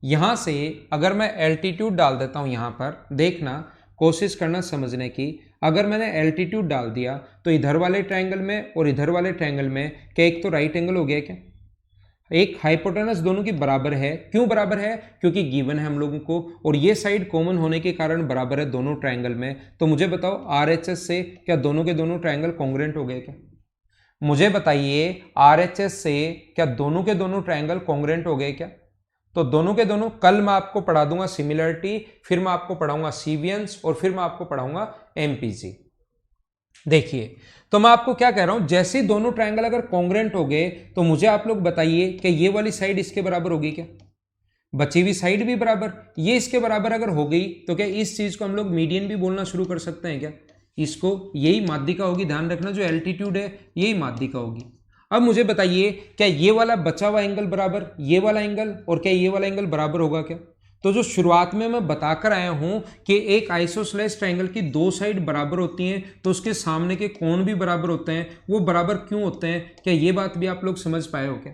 यहां से अगर मैं एल्टीट्यूड डाल देता हूं, यहां पर देखना, कोशिश करना समझने की। अगर मैंने एल्टीट्यूड डाल दिया तो इधर वाले ट्रायंगल में और इधर वाले ट्रायंगल में क्या एक तो राइट एंगल हो गया क्या? एक हाइपोटेनस दोनों की बराबर है। क्यों बराबर है? क्योंकि गिवन है हम लोगों को, और ये साइड कॉमन होने के कारण बराबर है दोनों ट्रायंगल में। तो मुझे बताओ आरएचएस से क्या दोनों के दोनों ट्रायंगल कॉन्ग्रुएंट हो गए क्या? मुझे बताइए आरएचएस से क्या दोनों के दोनों ट्रायंगल कॉन्ग्रुएंट हो गए क्या? तो दोनों के दोनों, कल मैं आपको पढ़ा दूंगा सिमिलरिटी, फिर मैं आपको पढ़ाऊंगा सीवियंस, और फिर मैं आपको पढ़ाऊंगा एमपीजी। देखिए, तो मैं आपको क्या कह रहा हूं, जैसे दोनों ट्रायंगल अगर कॉन्ग्रुएंट हो गए तो मुझे आप लोग बताइए कि ये वाली साइड इसके बराबर होगी क्या? बची हुई साइड भी बराबर, ये इसके बराबर अगर हो गई तो क्या इस चीज को हम लोग मीडियन भी बोलना शुरू कर सकते हैं क्या? इसको, यही माध्यिका होगी, ध्यान रखना, जो एल्टीट्यूड है यही माध्यिका होगी। अब मुझे बताइए क्या ये वाला बचा हुआ एंगल बराबर ये वाला एंगल, और क्या ये वाला एंगल बराबर होगा क्या? तो जो शुरुआत में मैं बताकर आया हूं कि एक आइसोसेलेस ट्रायंगल की दो साइड बराबर होती हैं तो उसके सामने के कोण भी बराबर होते हैं। वो बराबर क्यों होते हैं, क्या ये बात भी आप लोग समझ पाए हो क्या?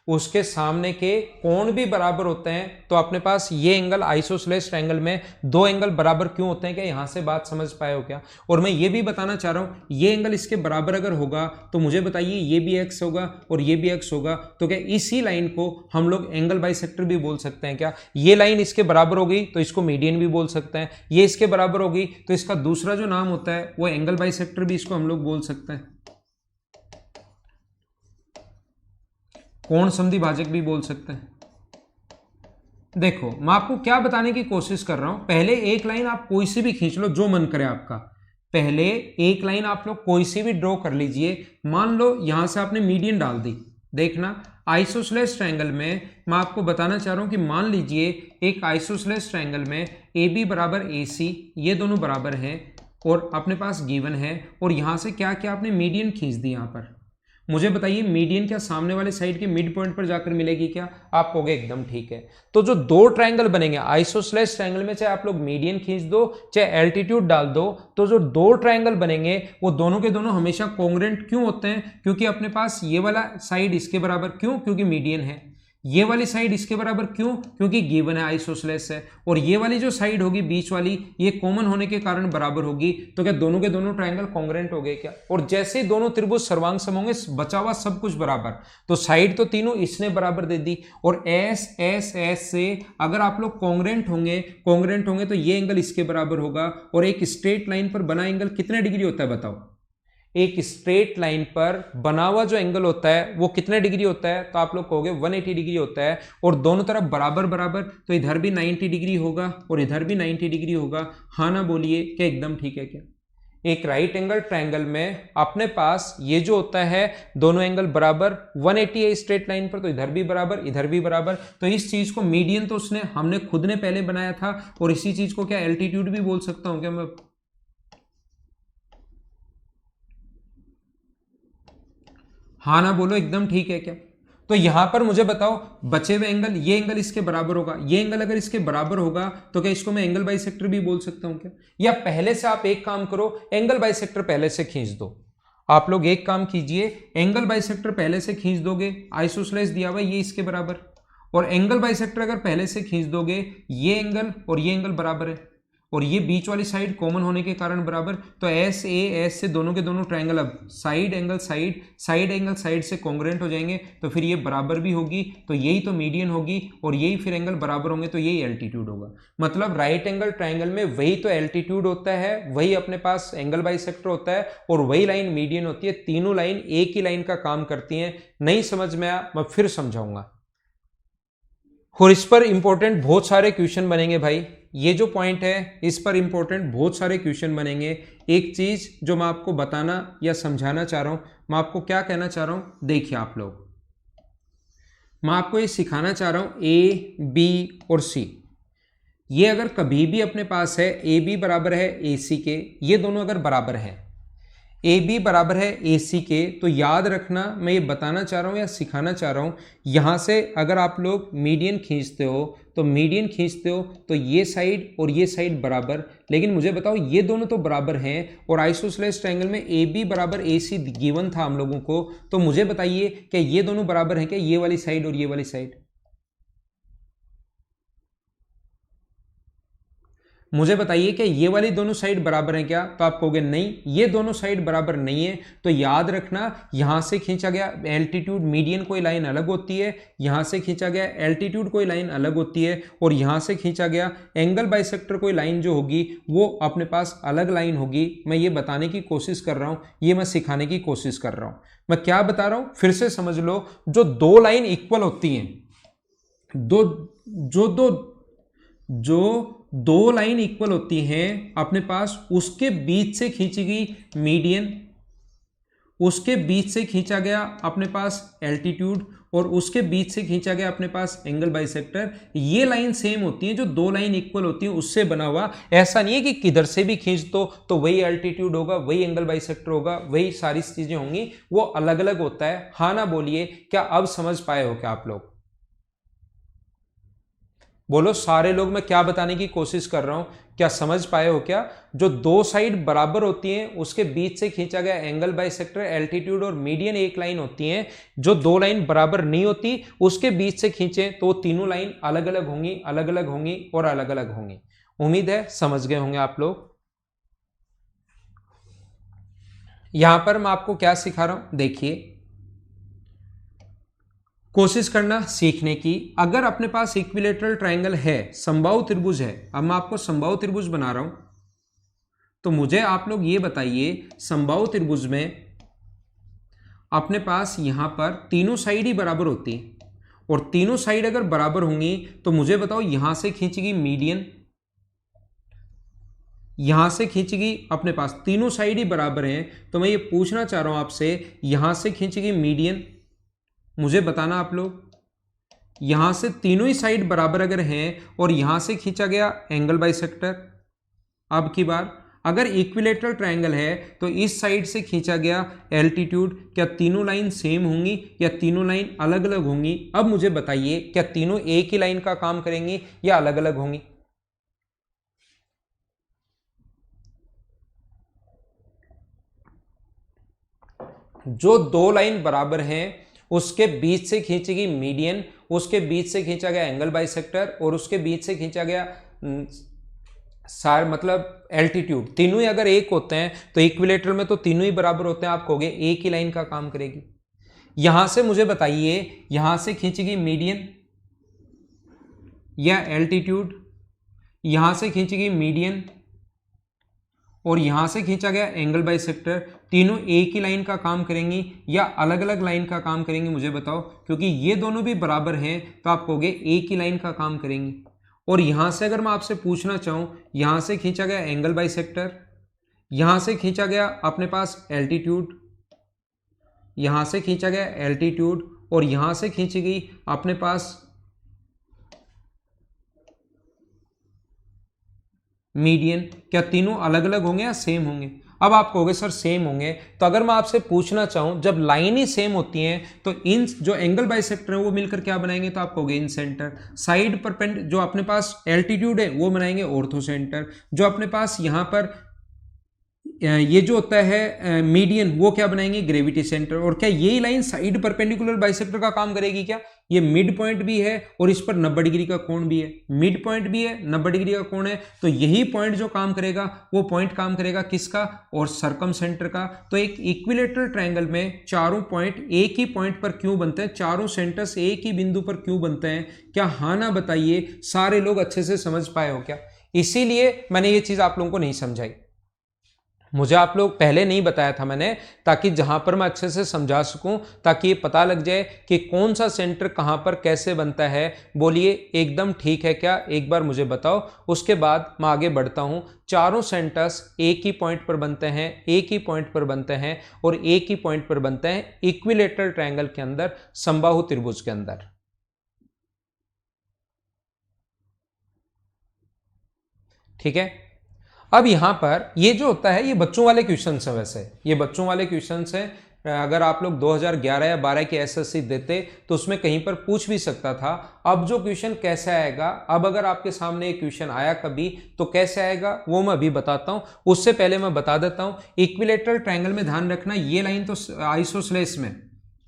उसके सामने के कोण भी बराबर होते हैं, तो अपने पास ये एंगल आइसोसेलेस ट्रायंगल में दो एंगल बराबर क्यों होते हैं, क्या यहां से बात समझ पाए हो क्या? और मैं ये भी बताना चाह रहा हूं, ये एंगल इसके बराबर अगर होगा तो मुझे बताइए ये भी एक्स होगा और ये भी एक्स होगा, तो क्या इसी लाइन को हम लोग एंगल बाइसेक्टर भी बोल सकते हैं क्या? ये लाइन इसके बराबर होगी तो इसको मीडियन भी बोल सकते हैं, ये इसके बराबर होगी तो इसका दूसरा जो नाम होता है वो एंगल बाइसेक्टर भी इसको हम लोग बोल सकते हैं, कोण समद्विभाजक भी बोल सकते हैं। देखो, मैं आपको क्या बताने की कोशिश कर रहा हूं, पहले एक लाइन आप कोई सी भी खींच लो जो मन करे आपका, पहले एक लाइन आप लोग कोई सी भी ड्रॉ कर लीजिए। मान लो यहां से आपने मीडियन डाल दी, देखना आइसोसेलेस ट्रायंगल में मैं आपको बताना चाह रहा हूं कि मान लीजिए एक आइसोसेलेस ट्रायंगल में ए बी बराबर ए सी, ये दोनों बराबर हैं और अपने पास गिवन है, और यहां से क्या क्या आपने मीडियन खींच दी। यहां पर मुझे बताइए मीडियन क्या सामने वाले साइड के मिड पॉइंट पर जाकर मिलेगी क्या? आप कहोगे एकदम ठीक है। तो जो दो ट्रायंगल बनेंगे आइसोसेलेस ट्रायंगल में, चाहे आप लोग मीडियन खींच दो चाहे एल्टीट्यूड डाल दो, तो जो दो ट्रायंगल बनेंगे वो दोनों के दोनों हमेशा कॉन्ग्रुएंट क्यों होते हैं? क्योंकि अपने पास ये वाला साइड इसके बराबर, क्यों? क्योंकि मीडियन है। ये वाली साइड इसके बराबर, क्यों? क्योंकि गिवन है, आइसोसेलेस है। और ये वाली जो साइड होगी बीच वाली, ये कॉमन होने के कारण बराबर होगी। तो क्या दोनों के दोनों ट्रायंगल कॉन्ग्रुएंट हो गए क्या? और जैसे ही दोनों त्रिभुज सर्वांग सम होंगे, बचा हुआ सब कुछ बराबर, तो साइड तो तीनों इसने बराबर दे दी। और एस एस एस से अगर आप लोग कॉन्ग्रुएंट होंगे तो ये एंगल इसके बराबर होगा। और एक स्ट्रेट लाइन पर बना एंगल कितने डिग्री होता है बताओ? एक स्ट्रेट लाइन पर बना हुआ जो एंगल होता है वो कितने डिग्री होता है? तो आप लोग कहोगे 180 डिग्री होता है। और दोनों तरफ बराबर बराबर, तो इधर भी 90 डिग्री होगा और इधर भी 90 डिग्री होगा। हाँ ना बोलिए, क्या एकदम ठीक है क्या? एक राइट एंगल ट्रायंगल में अपने पास ये जो होता है दोनों एंगल बराबर 180 है स्ट्रेट लाइन पर, तो इधर भी बराबर इधर भी बराबर, तो इस चीज को मीडियन तो हमने खुद ने पहले बनाया था, और इसी चीज को क्या एल्टीट्यूड भी बोल सकता हूं क्या मैं? हाँ ना बोलो, एकदम ठीक है क्या? तो यहां पर मुझे बताओ बचे हुए एंगल, ये एंगल इसके बराबर होगा, ये एंगल अगर इसके बराबर होगा तो क्या इसको मैं एंगल बाइसेक्टर भी बोल सकता हूं क्या? या पहले से आप एक काम करो, एंगल बाइसेक्टर पहले से खींच दो। आप लोग एक काम कीजिए, एंगल बाइसेक्टर पहले से खींच दोगे, आइसोसेलेस दिया हुआ ये इसके बराबर, और एंगल बाइसेक्टर अगर पहले से खींच दोगे, ये एंगल और ये एंगल बराबर है, और ये बीच वाली साइड कॉमन होने के कारण बराबर, तो एस ए एस से दोनों के दोनों ट्रायंगल अब side angle side, side angle side से कॉन्ग्रुएंट हो जाएंगे, तो फिर ये बराबर भी होगी, तो यही तो मीडियन होगी, और यही फिर एंगल बराबर होंगे, तो यही एल्टीट्यूड होगा। मतलब राइट एंगल ट्रायंगल में वही तो एल्टीट्यूड होता है, वही अपने पास एंगल बाइसेक्टर होता है, और वही लाइन मीडियन होती है। तीनों लाइन एक ही लाइन का काम करती हैं। नहीं समझ में आया मैं फिर समझाऊंगा, और इस पर इंपॉर्टेंट बहुत सारे क्वेश्चन बनेंगे भाई। ये जो पॉइंट है इस पर इंपॉर्टेंट बहुत सारे क्वेश्चन बनेंगे। एक चीज जो मैं आपको बताना या समझाना चाह रहा हूं, मैं आपको क्या कहना चाह रहा हूं, देखिए आप लोग, मैं आपको ये सिखाना चाह रहा हूं ए बी और सी, ये अगर कभी भी अपने पास है ए बी बराबर है ए सी के, ये दोनों अगर बराबर है, ए बी बराबर है ए सी के, तो याद रखना मैं ये बताना चाह रहा हूँ या सिखाना चाह रहा हूँ, यहाँ से अगर आप लोग मीडियन खींचते हो तो ये साइड और ये साइड बराबर, लेकिन मुझे बताओ ये दोनों तो बराबर हैं, और आइसोसेलेस ट्रायंगल में ए बी बराबर ए सी गिवन था हम लोगों को, तो मुझे बताइए क्या ये दोनों बराबर हैं क्या, ये वाली साइड और ये वाली साइड? मुझे बताइए कि ये वाली दोनों साइड बराबर हैं क्या? तो आप कहोगे नहीं, ये दोनों साइड बराबर नहीं है। तो याद रखना यहां से खींचा गया एल्टीट्यूड मीडियन कोई लाइन अलग होती है, यहां से खींचा गया एल्टीट्यूड कोई लाइन अलग होती है, और यहां से खींचा गया एंगल बाइसेक्टर कोई लाइन जो होगी वो अपने पास अलग लाइन होगी। मैं ये बताने की कोशिश कर रहा हूं, ये मैं सिखाने की कोशिश कर रहा हूं। मैं क्या बता रहा हूं फिर से समझ लो, जो दो लाइन इक्वल होती हैं, दो जो दो जो दो लाइन इक्वल होती हैं अपने पास, उसके बीच से खींची गई मीडियन, उसके बीच से खींचा गया अपने पास एल्टीट्यूड, और उसके बीच से खींचा गया अपने पास एंगल बाइसेक्टर, ये लाइन सेम होती है। जो दो लाइन इक्वल होती है उससे बना हुआ, ऐसा नहीं है कि किधर से भी खींच दो तो वही एल्टीट्यूड होगा, वही एंगल बाइसेक्टर होगा, वही सारी चीजें होंगी, वो अलग अलग होता है। हाँ ना बोलिए, क्या अब समझ पाए हो क्या आप लोग? बोलो सारे लोग, मैं क्या बताने की कोशिश कर रहा हूं, क्या समझ पाए हो क्या? जो दो साइड बराबर होती हैं उसके बीच से खींचा गया एंगल बाइसेक्टर, एल्टीट्यूड और मीडियन एक लाइन होती हैं। जो दो लाइन बराबर नहीं होती उसके बीच से खींचे तो तीनों लाइन अलग अलग होंगी, अलग अलग होंगी और अलग अलग होंगी। उम्मीद है समझ गए होंगे आप लोग। यहां पर मैं आपको क्या सिखा रहा हूं, देखिए, कोशिश करना सीखने की। अगर अपने पास इक्विलेटरल ट्रायंगल है, समबाहु त्रिभुज है, अब मैं आपको समबाहु त्रिभुज बना रहा हूं, तो मुझे आप लोग ये बताइए, समबाहु त्रिभुज में अपने पास यहां पर तीनों साइड ही बराबर होती है, और तीनों साइड अगर बराबर होंगी तो मुझे बताओ यहां से खींचेगी मीडियन, यहां से खींचेगी, अपने पास तीनों साइड ही बराबर हैं, तो मैं ये पूछना चाह रहा हूं आपसे, यहां से खींचेगी मीडियन, मुझे बताना आप लोग, यहां से तीनों ही साइड बराबर अगर हैं और यहां से खींचा गया एंगल बाइसेक्टर। अब की बार अगर इक्विलेटरल ट्रायंगल है तो इस साइड से खींचा गया एल्टीट्यूड, क्या तीनों लाइन सेम होंगी या तीनों लाइन अलग अलग होंगी? अब मुझे बताइए क्या तीनों एक ही लाइन का काम करेंगी या अलग अलग होंगी? जो दो लाइन बराबर हैं उसके बीच से खींचेगी मीडियन, उसके बीच से खींचा गया एंगल बाइसेक्टर, और उसके बीच से खींचा गया सार मतलब एल्टीट्यूड। तीनों ही अगर एक होते हैं तो इक्विलेटर में तो तीनों ही बराबर होते हैं, आप कहोगे एक ही लाइन का काम करेगी। यहां से मुझे बताइए, यहां से खींचेगी मीडियन या एल्टीट्यूड, यहां से खींचेगी मीडियन और यहां से खींचा गया एंगल बाइसेक्टर, तीनों एक ही लाइन का काम करेंगी या अलग अलग लाइन का काम करेंगी? मुझे बताओ, क्योंकि ये दोनों भी बराबर हैं तो आप कहोगे एक ही लाइन का काम करेंगी। और यहां से अगर मैं आपसे पूछना चाहूं, यहां से खींचा गया एंगल बाइसेक्टर, यहां से खींचा गया अपने पास एल्टीट्यूड, यहां से खींचा गया एल्टीट्यूड, और यहां से खींची गई अपने पास मीडियन। क्या तीनों अलग अलग होंगे या सेम होंगे? अब आप कहोगे सर सेम होंगे, तो अगर मैं आपसे पूछना चाहूं जब लाइन ही सेम होती हैं तो इन जो एंगल बाइसेक्टर है वो मिलकर क्या बनाएंगे? तो आप कहोगे इन सेंटर। साइड परपेंड जो अपने पास एल्टीट्यूड है वो बनाएंगे ऑर्थो सेंटर। जो अपने पास यहां पर ये जो होता है मीडियन, वो क्या बनाएंगे? Gravity centre. और क्या यही लाइन साइड परपेंडिकुलर बाइसेक्टर का काम करेगी क्या? ये मिड पॉइंट भी है और इस पर 90 डिग्री का कोण भी है, मिड पॉइंट भी है, 90 डिग्री का कोण है, तो यही पॉइंट जो काम करेगा वो पॉइंट काम करेगा किसका? और सरकम सेंटर का। तो एक इक्विलेटरल ट्रायंगल में चारों पॉइंट एक ही पॉइंट पर क्यों बनते हैं? चारों सेंटर्स एक ही बिंदु पर क्यों बनते हैं? क्या हाँ ना बताइए, सारे लोग अच्छे से समझ पाए हो क्या? इसीलिए मैंने ये चीज आप लोगों को नहीं समझाई, मुझे आप लोग पहले नहीं बताया था मैंने, ताकि जहां पर मैं अच्छे से समझा सकूं, ताकि ये पता लग जाए कि कौन सा सेंटर कहां पर कैसे बनता है। बोलिए एकदम ठीक है क्या? एक बार मुझे बताओ, उसके बाद मैं आगे बढ़ता हूं। चारों सेंटर्स एक ही पॉइंट पर बनते हैं, एक ही पॉइंट पर बनते हैं, और एक ही पॉइंट पर बनते हैं इक्विलेटरल ट्रायंगल के अंदर, समबाहु त्रिभुज के अंदर। ठीक है, अब यहां पर ये जो होता है ये बच्चों वाले क्वेश्चंस है, वैसे ये बच्चों वाले क्वेश्चंस हैं। अगर आप लोग 2011 या 12 की एसएससी देते तो उसमें कहीं पर पूछ भी सकता था। अब जो क्वेश्चन कैसे आएगा, अब अगर आपके सामने एक क्वेश्चन आया कभी तो कैसे आएगा वो मैं अभी बताता हूं। उससे पहले मैं बता देता हूं, इक्विलेटरल ट्रायंगल में ध्यान रखना, ये लाइन तो आइसोसेलेस में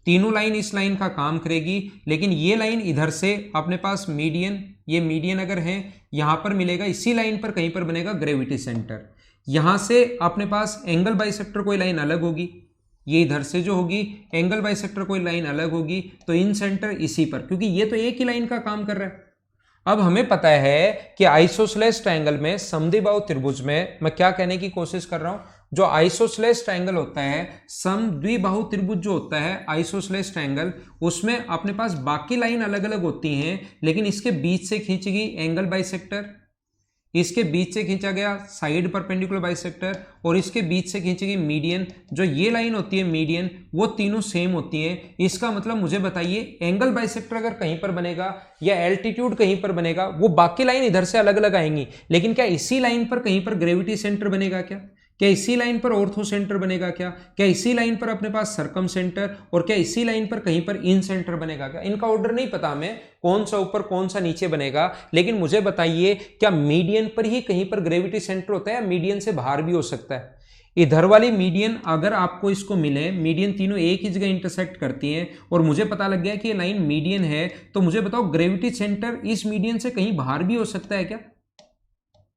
तीनों लाइन इस लाइन का काम करेगी, लेकिन ये लाइन इधर से अपने पास मीडियन, ये मीडियन अगर है यहां पर मिलेगा, इसी लाइन पर कहीं पर बनेगा ग्रेविटी सेंटर। यहां से अपने पास एंगल बाइसेक्टर कोई लाइन अलग होगी, ये इधर से जो होगी एंगल बाइसेक्टर कोई लाइन अलग होगी, तो इन सेंटर इसी पर, क्योंकि ये तो एक ही लाइन का काम कर रहा है। अब हमें पता है कि आइसोसेलेस ट्रायंगल में, समद्विबाहु त्रिभुज में, मैं क्या कहने की कोशिश कर रहा हूं, जो आइसोसेलेस ट्रायंगल होता है, समद्विबाहु त्रिभुज जो होता है आइसोसेलेस ट्रायंगल, उसमें अपने पास बाकी लाइन अलग अलग होती हैं, लेकिन इसके बीच से खींची गई एंगल बाइसेक्टर, इसके बीच से खींचा गया साइड परपेंडिकुलर बाइसेक्टर, और इसके बीच से खींची गई मीडियन, जो ये लाइन होती है मीडियन, वो तीनों सेम होती हैं। इसका मतलब मुझे बताइए, एंगल बाइसेक्टर अगर कहीं पर बनेगा या एल्टीट्यूड कहीं पर बनेगा, वो बाकी लाइन इधर से अलग अलग आएंगी, लेकिन क्या इसी लाइन पर कहीं पर ग्रेविटी सेंटर बनेगा क्या? क्या इसी लाइन पर ऑर्थो सेंटर बनेगा क्या? क्या इसी लाइन पर अपने पास सरकम सेंटर, और क्या इसी लाइन पर कहीं पर इन सेंटर बनेगा क्या? इनका ऑर्डर नहीं पता हमें, कौन सा ऊपर कौन सा नीचे बनेगा, लेकिन मुझे बताइए क्या मीडियन पर ही कहीं पर ग्रेविटी सेंटर होता है या मीडियन से बाहर भी हो सकता है? इधर वाली मीडियन अगर आपको इसको मिले, मीडियन तीनों एक ही जगह इंटरसेक्ट करती हैं, और मुझे पता लग गया कि ये लाइन मीडियन है, तो मुझे बताओ ग्रेविटी सेंटर इस मीडियन से कहीं बाहर भी हो सकता है क्या?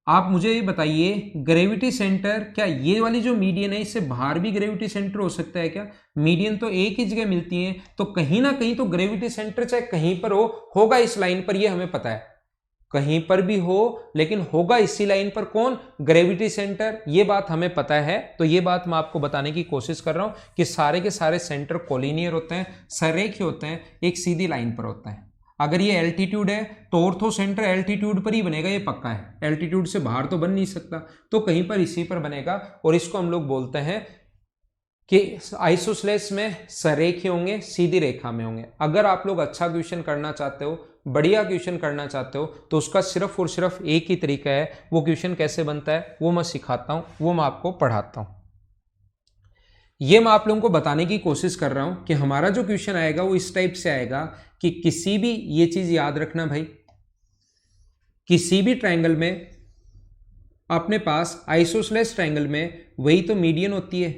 आप मुझे ये बताइए, ग्रेविटी सेंटर क्या ये वाली जो मीडियन है इससे बाहर भी ग्रेविटी सेंटर हो सकता है क्या? मीडियन तो एक ही जगह मिलती है, तो कहीं ना कहीं तो ग्रेविटी सेंटर चाहे कहीं पर हो, होगा इस लाइन पर, ये हमें पता है, कहीं पर भी हो लेकिन होगा इसी लाइन पर, कौन? Gravity centre. ये बात हमें पता है, तो ये बात मैं आपको बताने की कोशिश कर रहा हूं कि सारे के सारे सेंटर कोलिनियर होते हैं, सरेखीय होते हैं, एक सीधी लाइन पर होता है। अगर ये एल्टीट्यूड है तो ऑर्थो सेंटर एल्टीट्यूड पर ही बनेगा, ये पक्का है, एल्टीट्यूड से बाहर तो बन नहीं सकता, तो कहीं पर इसी पर बनेगा, और इसको हम लोग बोलते हैं कि आइसोसेलेस में सरेखीय होंगे, सीधी रेखा में होंगे। अगर आप लोग अच्छा क्वेश्चन करना चाहते हो, बढ़िया क्वेश्चन करना चाहते हो, तो उसका सिर्फ और सिर्फ एक ही तरीका है, वो क्वेश्चन कैसे बनता है वो मैं सिखाता हूं, वो मैं आपको पढ़ाता हूं। ये मैं आप लोगों को बताने की कोशिश कर रहा हूं कि हमारा जो क्वेश्चन आएगा वो इस टाइप से आएगा कि किसी भी, ये चीज याद रखना भाई, किसी भी ट्रायंगल में अपने पास, आइसोसेलेस ट्रायंगल में वही तो मीडियन होती है,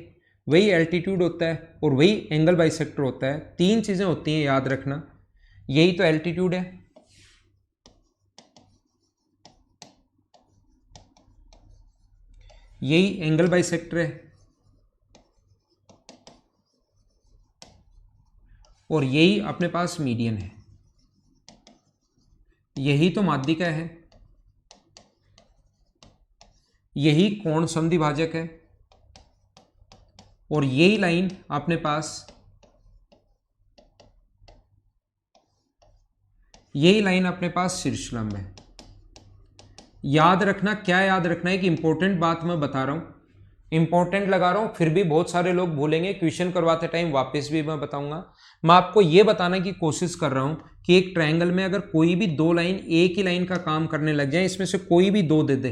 वही एल्टीट्यूड होता है, और वही एंगल बाइसेक्टर होता है। तीन चीजें होती हैं, याद रखना, यही तो एल्टीट्यूड है, यही एंगल बाइसेक्टर है, और यही अपने पास मीडियन है, यही तो माध्यिका है, यही कोण समद्विभाजक है, और यही लाइन अपने पास, यही लाइन अपने पास शीर्षलंब है। याद रखना, क्या याद रखना है कि इंपॉर्टेंट बात मैं बता रहा हूं, इंपॉर्टेंट लगा रहा हूं, फिर भी बहुत सारे लोग भूलेंगे, क्वेश्चन करवाते टाइम वापस भी मैं बताऊंगा। मैं आपको यह बताने की कोशिश कर रहा हूं कि एक ट्रायंगल में अगर कोई भी दो लाइन एक ही लाइन का काम करने लग जाए, इसमें से कोई भी दो दे दे,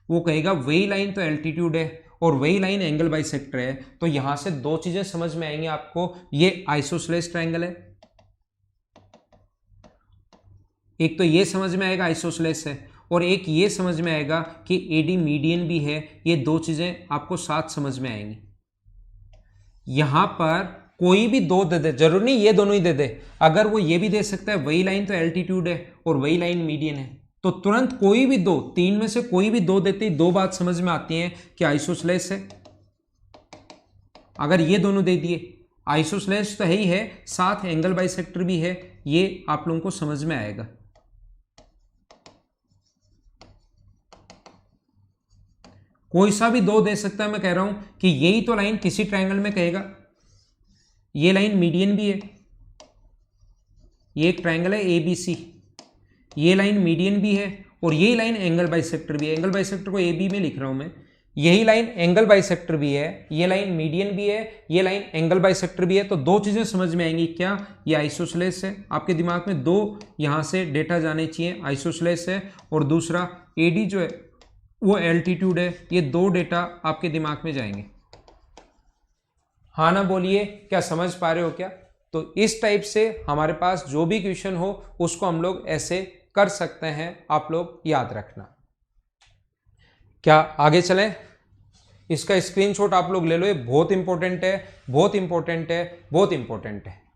वो कहेगा वही लाइन तो एल्टीट्यूड है और वही लाइन एंगल बाइसेक्टर है। तो यहां से दो चीजें समझ में आएंगी आपको, ये आइसोसेलेस ट्रायंगल है, एक तो ये समझ में आएगा आइसोसेलेस है, और एक ये समझ में आएगा कि एडी मीडियन भी है। ये दो चीजें आपको साथ समझ में आएंगी। यहां पर कोई भी दो दे दे, जरूर नहीं ये दोनों ही दे दे, अगर वो ये भी दे सकता है वही लाइन तो एल्टीट्यूड है और वही लाइन मीडियन है, तो तुरंत कोई भी दो, तीन में से कोई भी दो देते ही दो बात समझ में आती है कि आइसोसेलेस है। अगर ये दोनों दे दिए, आइसोसेलेस तो है ही है, साथ एंगल बाइसेक्टर भी है, ये आप लोगों को समझ में आएगा। कोई सा भी दो दे सकता है, मैं कह रहा हूं कि यही तो लाइन किसी ट्रायंगल में कहेगा ये लाइन मीडियन भी है, ये एक ट्रायंगल है ABC, ये लाइन मीडियन भी है और यही लाइन एंगल बाइसेक्टर भी है। एंगल बाइसेक्टर को AB में लिख रहा हूं मैं, यही लाइन एंगल बाइसेक्टर भी है, ये लाइन मीडियन भी है, ये लाइन एंगल बाइसेक्टर भी है। तो दो चीजें समझ में आएंगी, क्या ये आइसोसेलेस है, आपके दिमाग में दो यहां से डेटा जाने चाहिए, आइसोसेलेस है और दूसरा AD जो है वो एल्टीट्यूड है। ये दो डेटा आपके दिमाग में जाएंगे। हाँ ना बोलिए, क्या समझ पा रहे हो क्या? तो इस टाइप से हमारे पास जो भी क्वेश्चन हो उसको हम लोग ऐसे कर सकते हैं, आप लोग याद रखना। क्या आगे चलें? इसका स्क्रीनशॉट आप लोग ले लो, ये बहुत इंपॉर्टेंट है, बहुत इंपॉर्टेंट है, बहुत इंपॉर्टेंट है।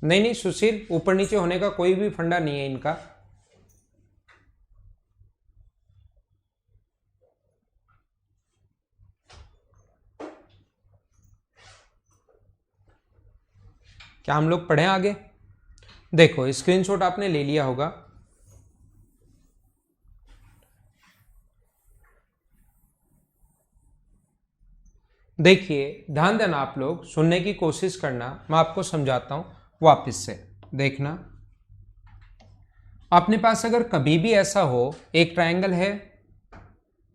नहीं नहीं सुशील, ऊपर नीचे होने का कोई भी फंडा नहीं है इनका। क्या हम लोग पढ़ें आगे? देखो स्क्रीनशॉट आपने ले लिया होगा, देखिए ध्यान देना, आप लोग सुनने की कोशिश करना, मैं आपको समझाता हूं वापस से। देखना, अपने पास अगर कभी भी ऐसा हो, एक ट्रायंगल है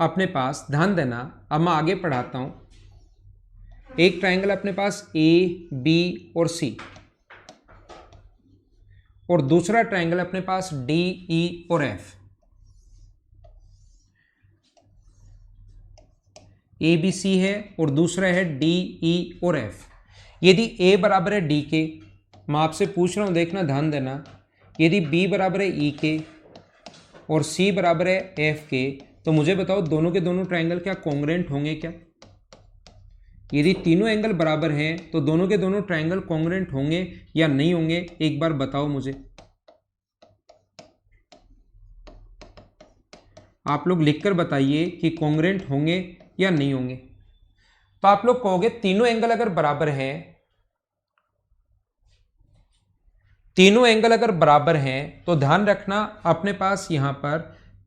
अपने पास, ध्यान देना, अब मैं आगे पढ़ाता हूं। एक ट्रायंगल अपने पास AB और C, और दूसरा ट्रायंगल अपने पास DE और F। ABC है और दूसरा है DE और F। यदि A बराबर है D के, मैं आपसे पूछ रहा हूं, देखना ध्यान देना, यदि B बराबर है E के और C बराबर है F के, तो मुझे बताओ दोनों के दोनों ट्रायंगल क्या कॉन्ग्रुएंट होंगे क्या? यदि तीनों एंगल बराबर हैं तो दोनों के दोनों ट्रायंगल कॉन्ग्रुएंट होंगे या नहीं होंगे, एक बार बताओ मुझे। आप लोग लिखकर बताइए कि कॉन्ग्रुएंट होंगे या नहीं होंगे। तो आप लोग कहोगे तीनों एंगल अगर बराबर हैं, तीनों एंगल अगर बराबर हैं तो ध्यान रखना, अपने पास यहां पर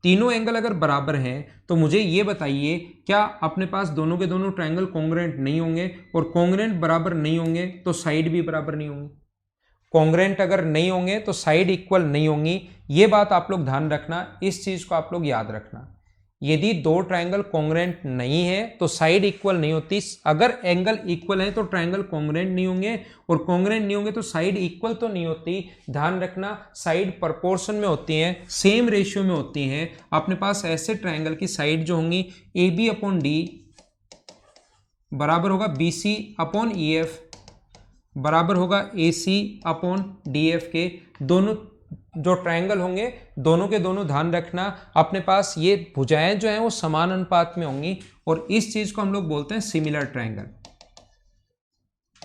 तीनों एंगल अगर बराबर हैं तो मुझे ये बताइए क्या अपने पास दोनों के दोनों ट्रायंगल कॉन्ग्रुएंट नहीं होंगे? और कॉन्ग्रुएंट बराबर नहीं होंगे तो साइड भी बराबर नहीं होंगी। कॉन्ग्रुएंट अगर नहीं होंगे तो साइड इक्वल नहीं होंगी। ये बात आप लोग ध्यान रखना, इस चीज को आप लोग याद रखना। यदि दो ट्रायंगल कॉन्ग्रुएंट नहीं है तो साइड इक्वल नहीं होती। अगर एंगल इक्वल है तो ट्रायंगल कॉन्ग्रुएंट नहीं होंगे, और कॉन्ग्रुएंट नहीं होंगे तो साइड इक्वल तो नहीं होती। ध्यान रखना, साइड प्रोपोर्शन में होती हैं, सेम रेशियो में होती हैं। अपने पास ऐसे ट्रायंगल की साइड जो होंगी AB अपॉन D बराबर होगा BC अपॉन EF बराबर होगा AC अपॉन DF के। दोनों जो ट्रायंगल होंगे दोनों के दोनों, ध्यान रखना, अपने पास ये भुजाएं जो हैं वो समान अनुपात में होंगी, और इस चीज को हम लोग बोलते हैं सिमिलर ट्रायंगल।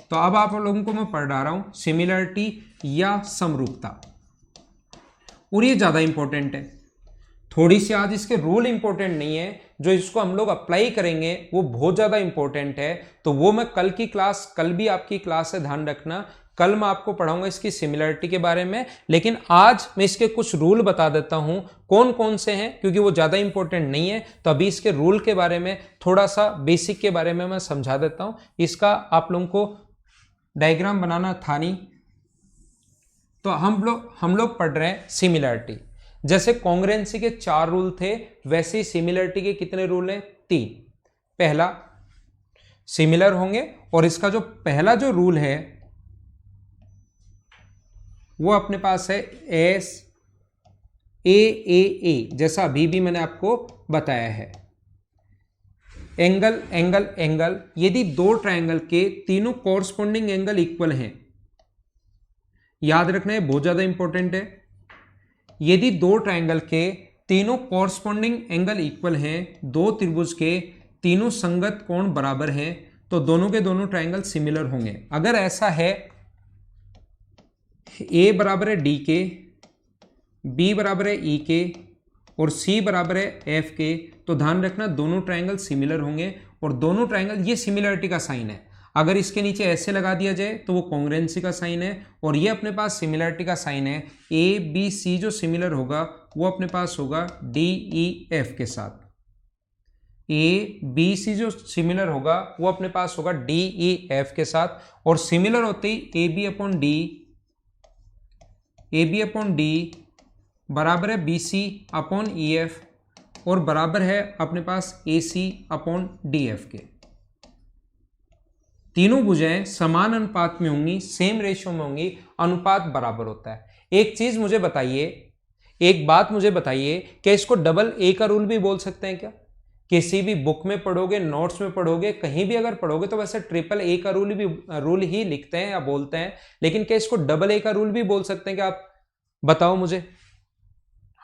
तो अब आप लोगों को मैं पढ़ा रहा हूं सिमिलरिटी या समरूपता, और ये ज्यादा इंपॉर्टेंट है। थोड़ी सी आज इसके रूल इंपॉर्टेंट नहीं है, जो इसको हम लोग अप्लाई करेंगे वो बहुत ज्यादा इंपॉर्टेंट है। तो वो मैं कल की क्लास, कल भी आपकी क्लास है, ध्यान रखना, कल मैं आपको पढ़ाऊंगा इसकी सिमिलरिटी के बारे में, लेकिन आज मैं इसके कुछ रूल बता देता हूं कौन कौन से हैं, क्योंकि वो ज़्यादा इंपॉर्टेंट नहीं है। तो अभी इसके रूल के बारे में थोड़ा सा बेसिक के बारे में मैं समझा देता हूं। इसका आप लोगों को डायग्राम बनाना था नहीं, तो हम लोग पढ़ रहे हैं सिमिलरिटी। जैसे कॉन्ग्रुएंसी के 4 रूल थे, वैसे ही सिमिलरिटी के कितने रूल हैं? 3। पहला, सिमिलर होंगे, और इसका जो पहला जो रूल है वो अपने पास है एस ए, जैसा अभी भी मैंने आपको बताया है। एंगल एंगल एंगल, यदि 2 ट्रायंगल के तीनों कॉरस्पॉन्डिंग एंगल इक्वल हैं, याद रखना है, बहुत ज्यादा इंपॉर्टेंट है। यदि 2 ट्रायंगल के तीनों कॉरस्पॉन्डिंग एंगल इक्वल हैं, 2 त्रिभुज के तीनों संगत कोण बराबर हैं, तो दोनों के दोनों ट्रायंगल सिमिलर होंगे। अगर ऐसा है, ए बराबर है डी के, बी बराबर है ई के और सी बराबर है एफ के, तो ध्यान रखना दोनों ट्रायंगल सिमिलर होंगे। और दोनों ट्रायंगल, ये सिमिलरिटी का साइन है। अगर इसके नीचे ऐसे लगा दिया जाए तो वो कॉन्ग्रुएंसी का साइन है, और ये अपने पास सिमिलरिटी का साइन है। ए बी सी जो सिमिलर होगा वो अपने पास होगा डी ई एफ के साथ। ए बी सी जो सिमिलर होगा वो अपने पास होगा डी ई एफ के साथ, और सिमिलर होते ही ए बी अपॉन डी बराबर है B C upon E F, और बराबर है अपने पास A C upon D F के। तीनों भुजाएं समान अनुपात में होंगी, सेम रेशियो में होंगी, अनुपात बराबर होता है। एक चीज मुझे बताइए, एक बात मुझे बताइए, क्या इसको डबल ए का रूल भी बोल सकते हैं क्या? किसी भी बुक में पढ़ोगे, नोट्स में पढ़ोगे, कहीं भी अगर पढ़ोगे तो वैसे ट्रिपल ए का रूल ही लिखते हैं या बोलते हैं, लेकिन क्या इसको डबल ए का रूल भी बोल सकते हैं क्या? आप बताओ मुझे।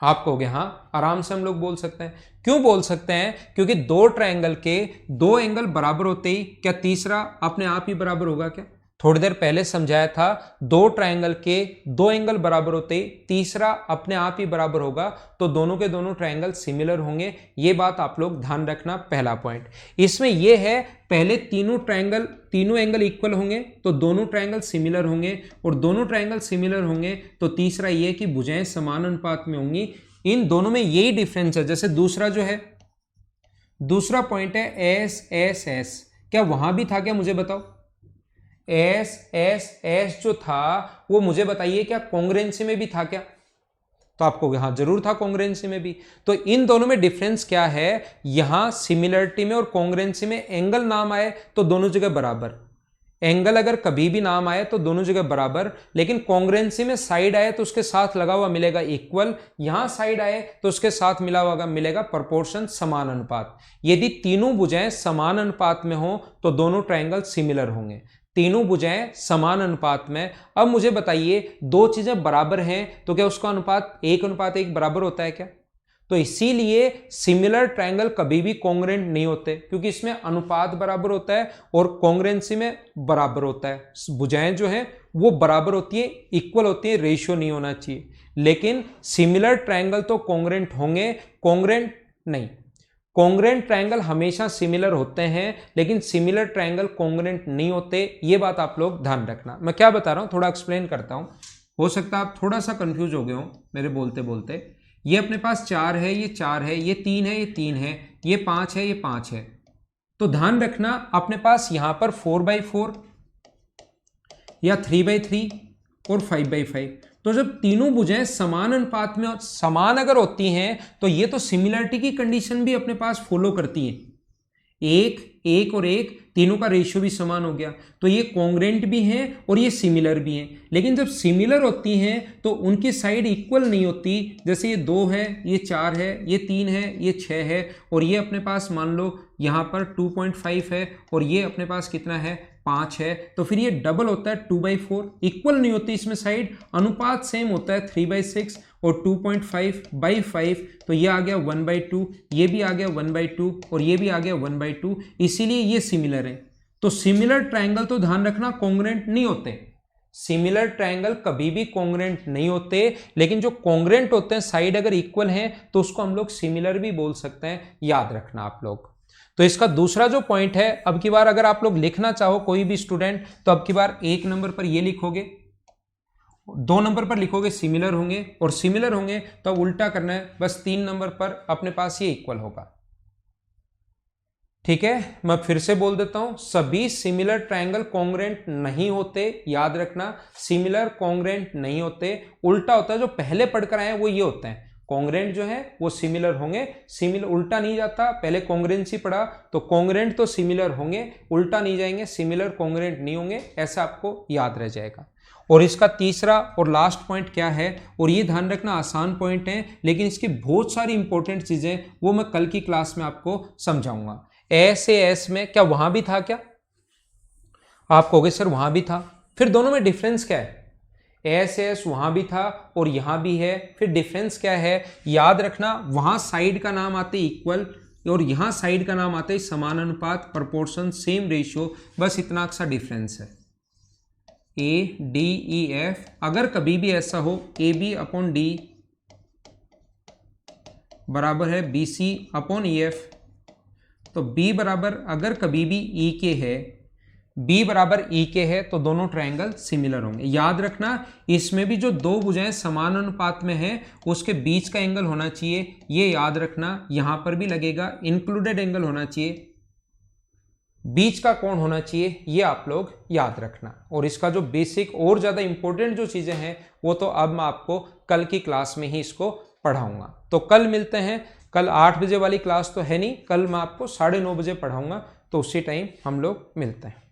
आप कहोगे हाँ, आराम से हम लोग बोल सकते हैं। क्यों बोल सकते हैं? क्योंकि 2 ट्रायंगल के 2 एंगल बराबर होते ही क्या तीसरा अपने आप ही बराबर होगा क्या? थोड़ी देर पहले समझाया था, 2 ट्रायंगल के 2 एंगल बराबर होते ही तीसरा अपने आप ही बराबर होगा, तो दोनों के दोनों ट्रायंगल सिमिलर होंगे। ये बात आप लोग ध्यान रखना, पहला पॉइंट। इसमें यह है, पहले तीनों एंगल इक्वल होंगे तो दोनों ट्रायंगल सिमिलर होंगे, और दोनों ट्रायंगल सिमिलर होंगे तो तीसरा यह कि भुजाएं समान अनुपात में होंगी। इन दोनों में यही डिफरेंस है। जैसे दूसरा जो है, दूसरा पॉइंट है एस एस एस, क्या वहां भी था क्या? मुझे बताओ। एस एस एस जो था वो मुझे बताइए, क्या कॉन्ग्रुएंसी में भी था क्या? तो आपको हाँ जरूर था कॉन्ग्रुएंसी में भी। तो इन दोनों में डिफरेंस क्या है? यहां सिमिलरिटी में और कॉन्ग्रुएंसी में एंगल नाम आए तो दोनों जगह बराबर, एंगल अगर कभी भी नाम आए तो दोनों जगह बराबर, लेकिन कॉन्ग्रुएंसी में साइड आए तो उसके साथ लगा हुआ मिलेगा इक्वल, यहां साइड आए तो उसके साथ मिला हुआ मिलेगा प्रोपोर्शन, समान अनुपात। यदि तीनों भुजाएं समान अनुपात में हो तो दोनों ट्रायंगल सिमिलर होंगे, तीनों भुजाएं समान अनुपात में। अब मुझे बताइए, 2 चीजें बराबर हैं तो क्या उसका अनुपात 1:1 बराबर होता है क्या? तो इसीलिए सिमिलर ट्रायंगल कभी भी कॉन्ग्रुएंट नहीं होते, क्योंकि इसमें अनुपात बराबर होता है और कॉन्ग्रुएंसी में बराबर होता है। भुजाएं जो हैं वो बराबर होती है, इक्वल होती है, रेशियो नहीं होना चाहिए। लेकिन सिमिलर ट्रायंगल तो कॉन्ग्रुएंट होंगे, कॉन्ग्रुएंट नहीं। कॉन्ग्रुएंट ट्रायंगल हमेशा सिमिलर होते हैं, लेकिन सिमिलर ट्रायंगल कॉन्ग्रुएंट नहीं होते। ये बात आप लोग ध्यान रखना। मैं क्या बता रहा हूं, थोड़ा एक्सप्लेन करता हूं, हो सकता है आप थोड़ा सा कंफ्यूज हो गए हो मेरे बोलते बोलते। ये अपने पास 4 है, ये 4 है, ये 3 है, ये 3 है, ये 5 है, ये 5 है। तो ध्यान रखना, अपने पास यहां पर 4/4 या 3/3 और 5/5। तो जब तीनों भुजाएं समान अनुपात में समान अगर होती हैं तो ये तो सिमिलरिटी की कंडीशन भी अपने पास फॉलो करती हैं। 1 1 और 1 तीनों का रेशियो भी समान हो गया, तो ये कॉन्ग्रुएंट भी हैं और ये सिमिलर भी हैं। लेकिन जब सिमिलर होती हैं तो उनकी साइड इक्वल नहीं होती। जैसे ये 2 है, ये 4 है, ये 3 है, ये 6 है, और ये अपने पास मान लो यहाँ पर 2.5 है, और ये अपने पास कितना है 5 है। तो फिर ये डबल होता है 2/4, इक्वल नहीं होती इसमें साइड, अनुपात सेम होता है 3/6 और 2.5/5। तो ये आ गया 1/2, ये भी आ गया 1/2 और ये भी आ गया 1/2, इसीलिए ये सिमिलर है। तो सिमिलर ट्रायंगल तो ध्यान रखना कॉन्ग्रुएंट नहीं होते, सिमिलर ट्रायंगल कभी भी कॉन्ग्रुएंट नहीं होते। लेकिन जो कॉन्ग्रुएंट होते हैं, साइड अगर इक्वल हैं तो उसको हम लोग सिमिलर भी बोल सकते हैं, याद रखना आप लोग। तो इसका दूसरा जो पॉइंट है, अब की बार अगर आप लोग लिखना चाहो कोई भी स्टूडेंट, तो अब की बार 1 नंबर पर ये लिखोगे, 2 नंबर पर लिखोगे सिमिलर होंगे, और सिमिलर होंगे तो अब उल्टा करना है, बस 3 नंबर पर अपने पास ये इक्वल होगा। ठीक है, मैं फिर से बोल देता हूं, सभी सिमिलर ट्रायंगल कॉन्ग्रुएंट नहीं होते, याद रखना, सिमिलर कॉन्ग्रुएंट नहीं होते, उल्टा होता है। जो पहले पढ़कर आए हैं वो ये होते हैं, कॉन्ग्रुएंट जो है वो सिमिलर होंगे, सिमिलर उल्टा नहीं जाता। पहले कॉन्ग्रुएंसी पढ़ा तो कॉन्ग्रुएंट तो सिमिलर होंगे, उल्टा नहीं जाएंगे, सिमिलर कॉन्ग्रुएंट नहीं होंगे, ऐसा आपको याद रह जाएगा। और इसका तीसरा और लास्ट पॉइंट क्या है, और ये ध्यान रखना आसान पॉइंट है, लेकिन इसकी बहुत सारी इंपॉर्टेंट चीजें वो मैं कल की क्लास में आपको समझाऊंगा। एस ए एस में क्या वहां भी था क्या? आप कहोगे सर वहां भी था, फिर दोनों में डिफरेंस क्या है? एस एस वहां भी था और यहां भी है, फिर डिफरेंस क्या है? याद रखना, वहां साइड का नाम आते इक्वल और यहां साइड का नाम आता है समानुपात, प्रोपोर्शन, सेम रेशियो, बस इतना सा डिफरेंस है। ए डी ई एफ, अगर कभी भी ऐसा हो ए बी अपॉन डी बराबर है B C upon E F, तो B बराबर अगर कभी भी E के है, B बराबर E के है, तो दोनों ट्रायंगल सिमिलर होंगे। याद रखना, इसमें भी जो दो भुजाएं समान अनुपात में है उसके बीच का एंगल होना चाहिए, ये याद रखना। यहां पर भी लगेगा, इंक्लूडेड एंगल होना चाहिए, बीच का कोण होना चाहिए, ये आप लोग याद रखना। और इसका जो बेसिक और ज्यादा इंपॉर्टेंट जो चीजें हैं वो तो अब मैं आपको कल की क्लास में ही इसको पढ़ाऊंगा। तो कल मिलते हैं, कल 8 बजे वाली क्लास तो है नहीं, कल मैं आपको 9:30 बजे पढ़ाऊंगा, तो उसी टाइम हम लोग मिलते हैं।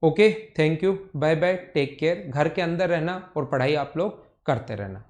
Okay, thank you, bye bye, take care. घर के अंदर रहना और पढ़ाई आप लोग करते रहना।